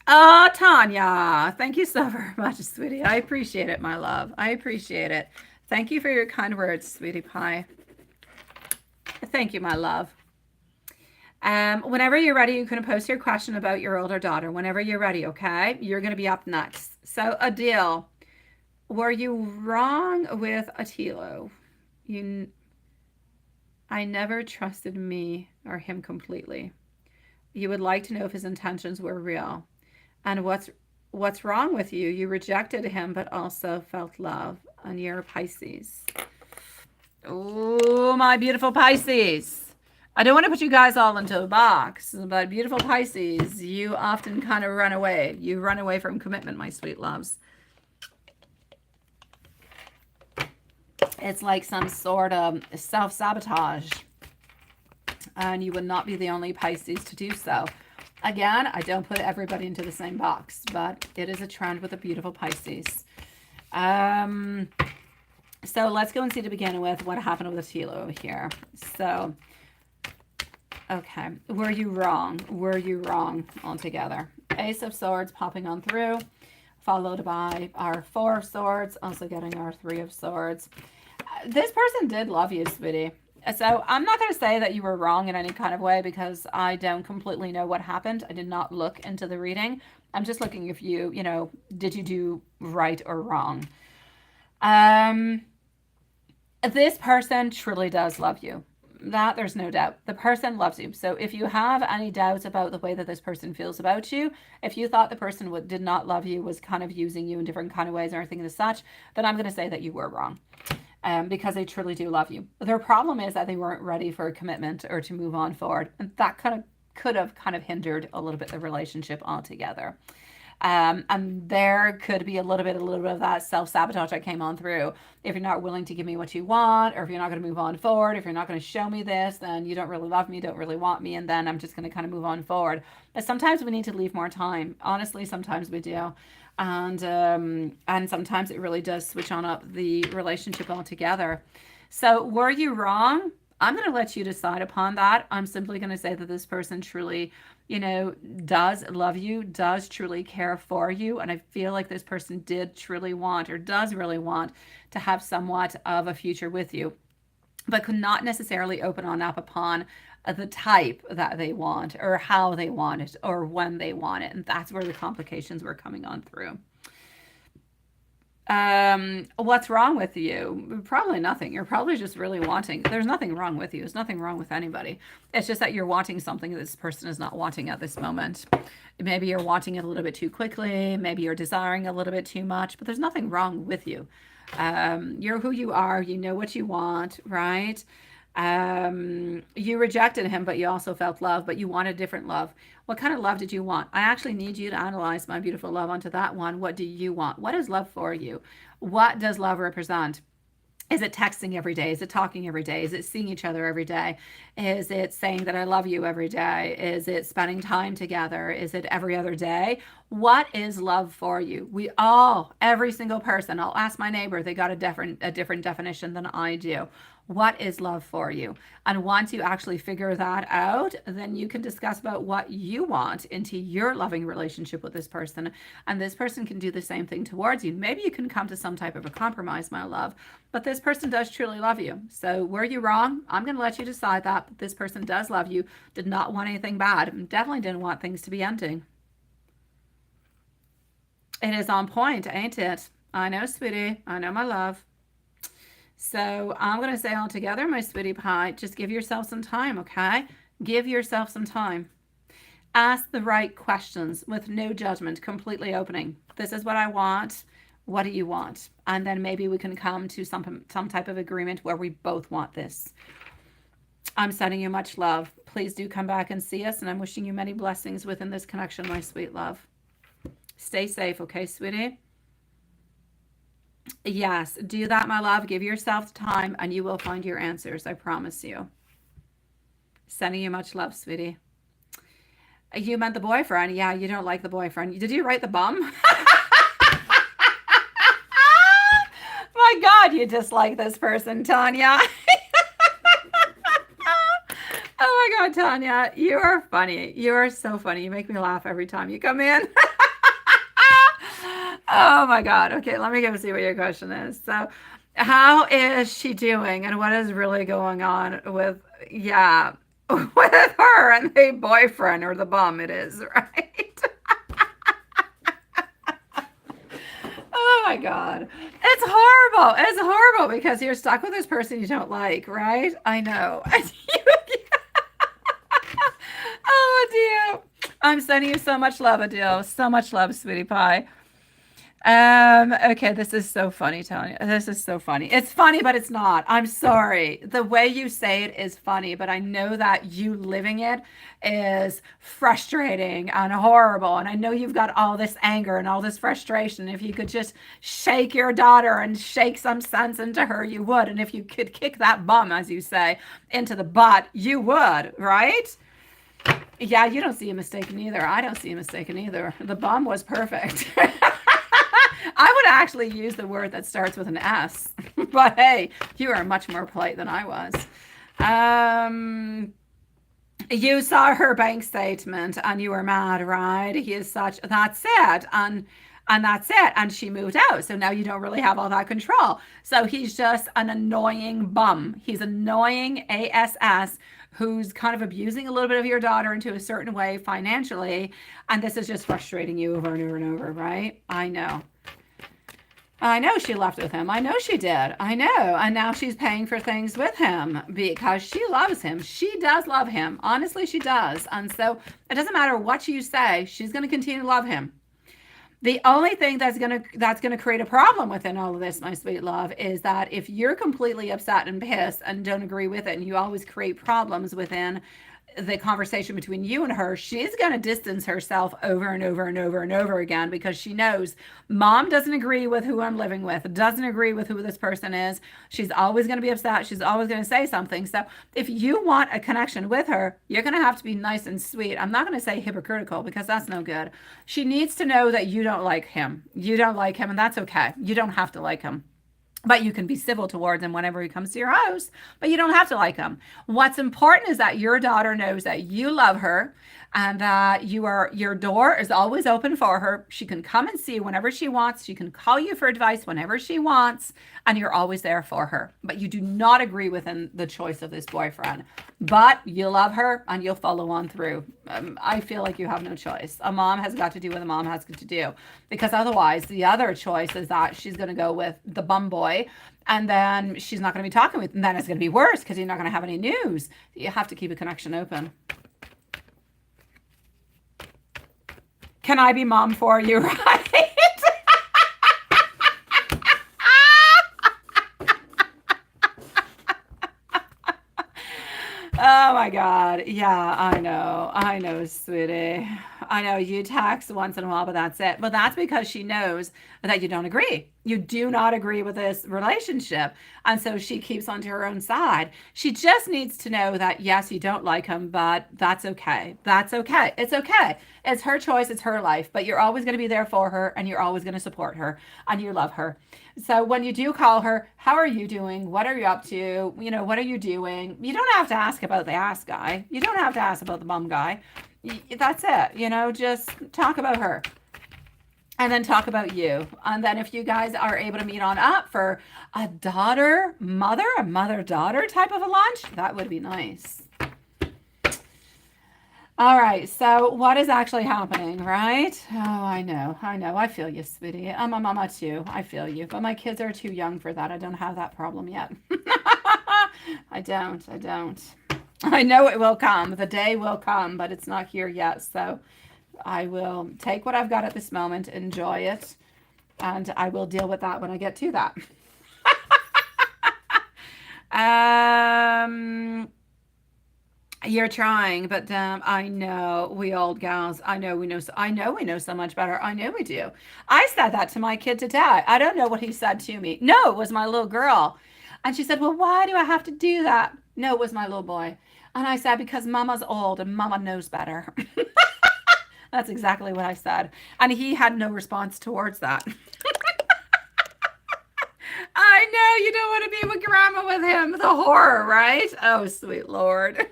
Oh, Tanya, thank you so very much, sweetie. I appreciate it, my love. I appreciate it. Thank you for your kind words, sweetie pie. Thank you, my love. Whenever you're ready, you can post your question about your older daughter. Whenever you're ready, okay? You're going to be up next. So, Adil, were you wrong with Attilo? I never trusted me or him completely. You would like to know if his intentions were real. And what's wrong with you? You rejected him, but also felt love. And you're a Pisces. Oh, my beautiful Pisces. I don't want to put you guys all into a box, but beautiful Pisces, you often kind of run away. You run away from commitment, my sweet loves. It's like some sort of self-sabotage. And you would not be the only Pisces to do so. Again, I don't put everybody into the same box, but it is a trend with a beautiful Pisces. So let's go and see to begin with what happened with Attilo over here. So... okay, were you wrong? Were you wrong altogether? Ace of Swords popping on through, followed by our Four of Swords, also getting our Three of Swords. This person did love you, sweetie. So I'm not going to say that you were wrong in any kind of way because I don't completely know what happened. I did not look into the reading. I'm just looking if you know, did you do right or wrong? This person truly does love you. That there's no doubt. The person loves you. So if you have any doubts about the way that this person feels about you, if you thought the person did not love you, was kind of using you in different kind of ways or anything as such, then I'm going to say that you were wrong. Because they truly do love you. Their problem is that they weren't ready for a commitment or to move on forward. And that could have hindered a little bit the relationship altogether. And there could be a little bit of that self-sabotage that came on through. If you're not willing to give me what you want, or if you're not going to move on forward, if you're not going to show me this, then you don't really love me, don't really want me, and then I'm just going to kind of move on forward. But sometimes we need to leave more time. Honestly, sometimes we do. And sometimes it really does switch on up the relationship altogether. So were you wrong? I'm going to let you decide upon that. I'm simply going to say that this person truly, you know, does love you, does truly care for you. And I feel like this person did truly want, or does really want, to have somewhat of a future with you, but could not necessarily open on up upon the type that they want, or how they want it, or when they want it. And that's where the complications were coming on through. What's wrong with you? Probably nothing. You're probably just really wanting. There's nothing wrong with you. There's nothing wrong with anybody. It's just that you're wanting something that this person is not wanting at this moment. Maybe you're wanting it a little bit too quickly. Maybe you're desiring a little bit too much, but there's nothing wrong with you. You're who you are. You know what you want, right? You rejected him, but you also felt love, but you wanted different love. What kind of love did you want? I actually need you to analyze, my beautiful love, onto that one. What do you want? What is love for you? What does love represent? Is it texting every day? Is it talking every day? Is it seeing each other every day? Is it saying that I love you every day? Is it spending time together? Is it every other day? What is love for you? We all, every single person, I'll ask my neighbor, they got a different definition than I do. What is love for you? And once you actually figure that out, then you can discuss about what you want into your loving relationship with this person. And this person can do the same thing towards you. Maybe you can come to some type of a compromise, my love. But this person does truly love you. So were you wrong? I'm going to let you decide that. But this person does love you, did not want anything bad, and definitely didn't want things to be ending. It is on point, ain't it? I know, sweetie. I know, my love. So I'm going to say all together, my sweetie pie, just give yourself some time, okay? Give yourself some time. Ask the right questions with no judgment, completely opening. This is what I want. What do you want? And then maybe we can come to some type of agreement where we both want this. I'm sending you much love. Please do come back and see us, and I'm wishing you many blessings within this connection, my sweet love. Stay safe, okay, sweetie? Yes, do that, my love. Give yourself time, and you will find your answers. I promise you. Sending you much love, sweetie. You meant the boyfriend. Yeah, you don't like the boyfriend. Did you write the bum? My God, you dislike this person, Tanya. Oh my God, Tanya, you are funny. You are so funny. You make me laugh every time you come in. Oh my God. Okay, let me go see what your question is. So, how is she doing, and what is really going on with, yeah, with her and the boyfriend, or the bum it is, right? Oh my God. It's horrible. It's horrible because you're stuck with this person you don't like, right? I know. Oh, dear. I'm sending you so much love, Adele. So much love, sweetie pie. Okay, this is so funny, Tanya. This is so funny. It's funny, but it's not. I'm sorry. The way you say it is funny, but I know that you living it is frustrating and horrible. And I know you've got all this anger and all this frustration. If you could just shake your daughter and shake some sense into her, you would. And if you could kick that bum, as you say, into the butt, you would, right? Yeah, you don't see a mistake in either. I don't see a mistake in either. The bum was perfect. I would actually use the word that starts with an S, but hey, you are much more polite than I was. You saw her bank statement and you were mad, right? He is such, that's it. And that's it. And she moved out. So now you don't really have all that control. So he's just an annoying bum. He's annoying ASS, who's kind of abusing a little bit of your daughter into a certain way financially. And this is just frustrating you over and over and over, right? I know. I know she left with him. I know she did. I know. And now she's paying for things with him because she loves him. She does love him. Honestly, she does. And so it doesn't matter what you say. She's going to continue to love him. The only thing that's gonna create a problem within all of this, my sweet love, is that if you're completely upset and pissed and don't agree with it, and you always create problems within the conversation between you and her, she's going to distance herself over and over and over and over again because she knows mom doesn't agree with who I'm living with, doesn't agree with who this person is. She's always going to be upset. She's always going to say something. So if you want a connection with her, you're going to have to be nice and sweet. I'm not going to say hypocritical because that's no good. She needs to know that you don't like him. You don't like him, and that's okay. You don't have to like him. But you can be civil towards him whenever he comes to your house, but you don't have to like him. What's important is that your daughter knows that you love her and that your door is always open for her. She can come and see you whenever she wants. She can call you for advice whenever she wants, and you're always there for her. But you do not agree with the choice of this boyfriend, but you love her and you'll follow on through. I feel like you have no choice. A mom has got to do what a mom has to do, because otherwise the other choice is that she's going to go with the bum boy, and then she's not going to be talking with him. And then it's going to be worse because you're not going to have any news. You have to keep a connection open. Can I be mom for you, right? Oh my God. Yeah, I know. I know, sweetie. I know you text once in a while, but that's it. But that's because she knows that you don't agree. You do not agree with this relationship. And so she keeps on to her own side. She just needs to know that, yes, you don't like him, but that's okay. That's okay. It's okay. It's her choice. It's her life. But you're always going to be there for her and you're always going to support her and you love her. So when you do call her, how are you doing? What are you up to? You know, what are you doing? You don't have to ask about the ass guy. You don't have to ask about the bum guy. That's it. You know, just talk about her and then talk about you. And then if you guys are able to meet on up for a mother-daughter type of a lunch, that would be nice. All right, so what is actually happening, right? Oh, I know. I feel you, sweetie. I'm a mama too. I feel you. But my kids are too young for that. I don't have that problem yet. I don't. I know it will come. The day will come, but it's not here yet. So I will take what I've got at this moment, enjoy it, and I will deal with that when I get to that. You're trying, but I know we old gals. I know we know so much better. I know we do. I said that to my kid today. I don't know what he said to me. No, it was my little girl. And she said, well, why do I have to do that? No, it was my little boy. And I said, because mama's old and mama knows better. That's exactly what I said. And he had no response towards that. I know you don't want to be with grandma with him. The horror, right? Oh, sweet Lord.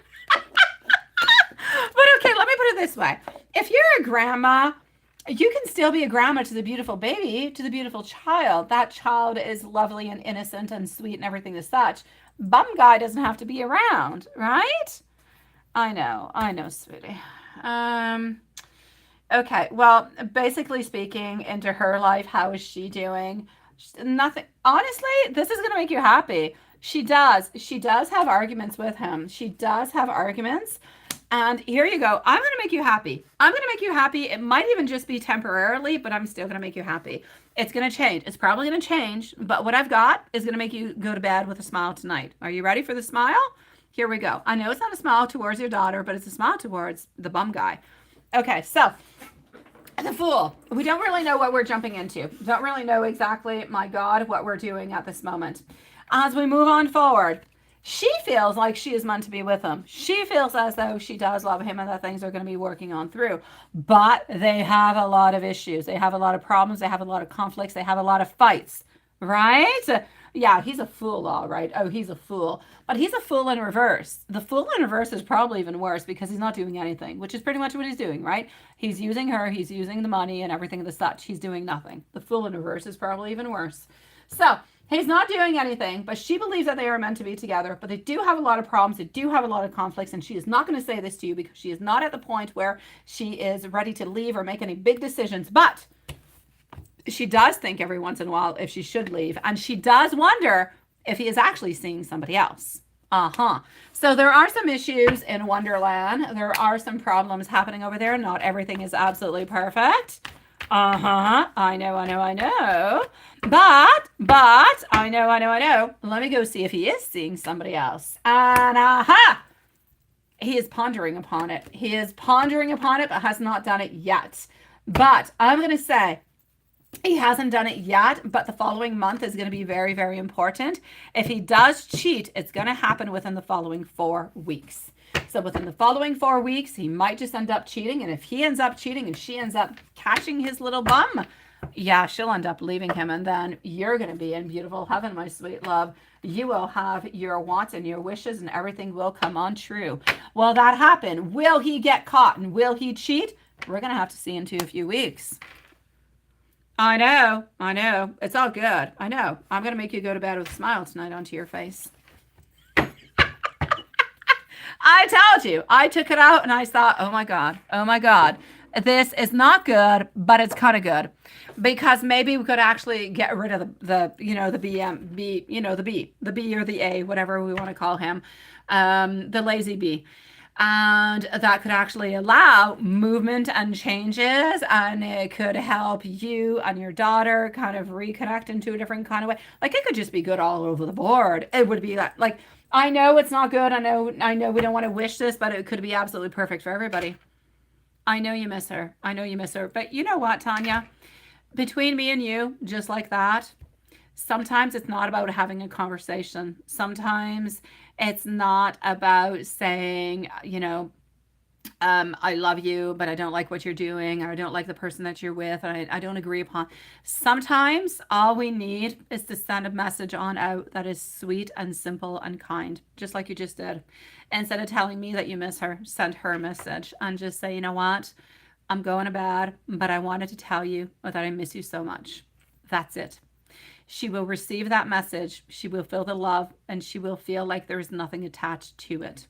But okay, let me put it this way. If you're a grandma, you can still be a grandma to the beautiful baby, to the beautiful child. That child is lovely and innocent and sweet and everything as such. Bum guy doesn't have to be around, right? I know, sweetie. Okay, well, basically speaking, into her life, how is she doing? Nothing. Honestly, this is going to make you happy. She does have arguments with him. She does have arguments. And here you go. I'm going to make you happy. It might even just be temporarily, but I'm still going to make you happy. It's going to change. It's probably going to change, but what I've got is going to make you go to bed with a smile tonight. Are you ready for the smile? Here we go. I know it's not a smile towards your daughter, but it's a smile towards the bum guy. Okay, so the Fool. We don't really know what we're jumping into. Don't really know exactly, my God, what we're doing at this moment. As we move on forward, she feels like she is meant to be with him. She feels as though she does love him and that things are going to be working on through. But they have a lot of issues. They have a lot of problems. They have a lot of conflicts. They have a lot of fights, right? Yeah, he's a fool, all right. Oh, he's a fool. But he's a fool in reverse. The fool in reverse is probably even worse because he's not doing anything, which is pretty much what he's doing, right? He's using her. He's using the money and everything of the such. He's doing nothing. The fool in reverse is probably even worse. So he's not doing anything, but she believes that they are meant to be together, but they do have a lot of problems. They do have a lot of conflicts, and she is not going to say this to you because she is not at the point where she is ready to leave or make any big decisions, but she does think every once in a while if she should leave, and she does wonder if he is actually seeing somebody else. So there are some issues in Wonderland. There are some problems happening over there. Not everything is absolutely perfect. I know. But I know. Let me go see if he is seeing somebody else. And he is pondering upon it. But has not done it yet. But I'm going to say he hasn't done it yet, but the following month is going to be very, very important. If he does cheat, it's going to happen within the following 4 weeks. So within the following 4 weeks, he might just end up cheating. And if he ends up cheating and she ends up catching his little bum, yeah, she'll end up leaving him. And then you're going to be in beautiful heaven, my sweet love. You will have your wants and your wishes and everything will come on true. Will that happen? Will he get caught and will he cheat? We're going to have to see into a few weeks. I know. It's all good. I know. I'm going to make you go to bed with a smile tonight onto your face. I told you. I took it out and I thought, oh my God. This is not good, but it's kind of good. Because maybe we could actually get rid of the B or the A, whatever we want to call him, the lazy bee. And that could actually allow movement and changes, and it could help you and your daughter kind of reconnect into a different kind of way. Like, it could just be good all over the board. It would be like I know it's not good. I know we don't want to wish this, but it could be absolutely perfect for everybody. I know you miss her. I know you miss her. But you know what, Tanya? Between me and you, just like that, sometimes it's not about having a conversation. Sometimes it's not about saying, I love you, but I don't like what you're doing, or I don't like the person that you're with, and I don't agree upon. Sometimes all we need is to send a message on out that is sweet and simple and kind, just like you just did. Instead of telling me that you miss her, send her a message and just say, you know what? I'm going to bed, but I wanted to tell you that I miss you so much. That's it. She will receive that message. She will feel the love, and she will feel like there is nothing attached to it.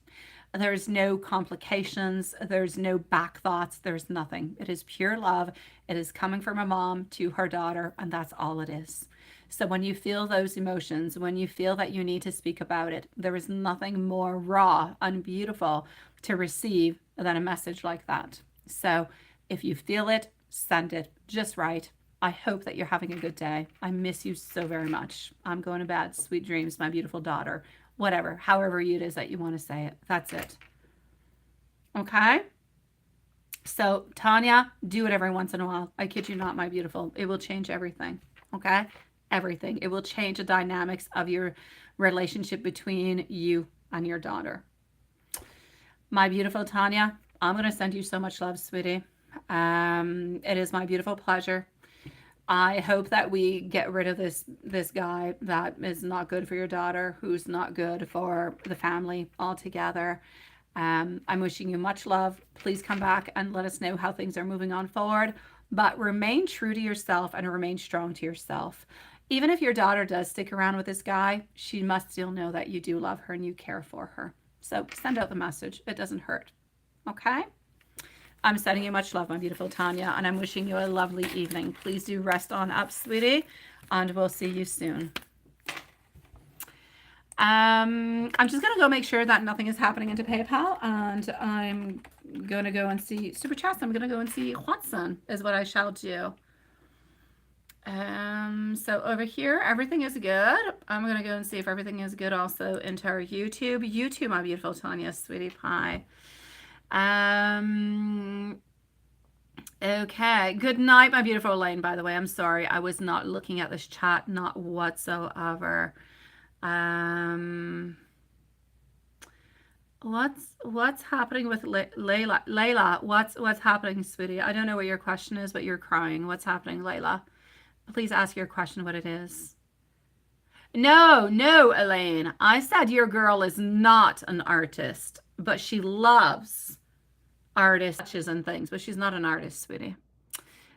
There's no complications. There's no back thoughts. There's nothing. It is pure love. It is coming from a mom to her daughter, and that's all it is. So when you feel those emotions, when you feel that you need to speak about it, there is nothing more raw and beautiful to receive than a message like that. So if you feel it, send it just right. I hope that you're having a good day. I miss you so very much. I'm going to bed. Sweet dreams, my beautiful daughter. Whatever, however it is that you want to say it. That's it. Okay? So, Tanya, do it every once in a while. I kid you not, my beautiful. It will change everything. Okay? Everything. It will change the dynamics of your relationship between you and your daughter. My beautiful Tanya, I'm going to send you so much love, sweetie. It is my beautiful pleasure. I hope that we get rid of this guy that is not good for your daughter, who's not good for the family altogether. I'm wishing you much love. Please come back and let us know how things are moving on forward. But remain true to yourself and remain strong to yourself. Even if your daughter does stick around with this guy, she must still know that you do love her and you care for her. So send out the message. It doesn't hurt. Okay? I'm sending you much love, my beautiful Tanya, and I'm wishing you a lovely evening. Please do rest on up, sweetie, and we'll see you soon. I'm just going to go make sure that nothing is happening into PayPal, and I'm going to go and see Super Chats. I'm going to go and see Watson is what I shall do. So over here, everything is good. I'm going to go and see if everything is good also into our YouTube. YouTube, my beautiful Tanya, sweetie pie. Okay. Good night, my beautiful Elaine, by the way. I'm sorry. I was not looking at this chat, not whatsoever. What's happening with Layla? Layla, what's happening, sweetie? I don't know what your question is, but you're crying. What's happening, Layla? Please ask your question what it is. No, Elaine. I said your girl is not an artist, but she loves artists and things, but she's not an artist, sweetie.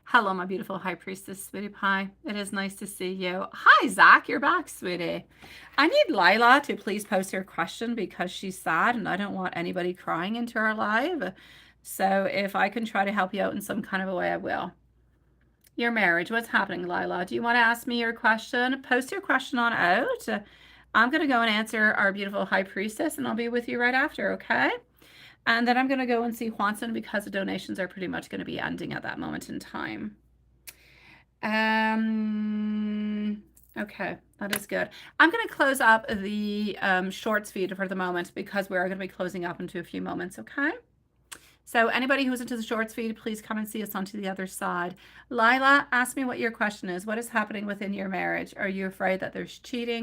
Hello, my beautiful high priestess, sweetie pie. It is nice to see you. Hi, Zach. You're back, sweetie. I need Lila to please post her question because she's sad and I don't want anybody crying into our live. So if I can try to help you out in some kind of a way, I will. Your marriage, what's happening, Lila? Do you want to ask me your question? Post your question on out. I'm going to go and answer our beautiful high priestess and I'll be with you right after, okay? And then I'm going to go and see Juanson because the donations are pretty much going to be ending at that moment in time. Okay, that is good. I'm going to close up the shorts feed for the moment because we're going to be closing up into a few moments, okay? So anybody who's into the shorts feed, please come and see us onto the other side. Lila, ask me what your question is. What is happening within your marriage? Are you afraid that there's cheating?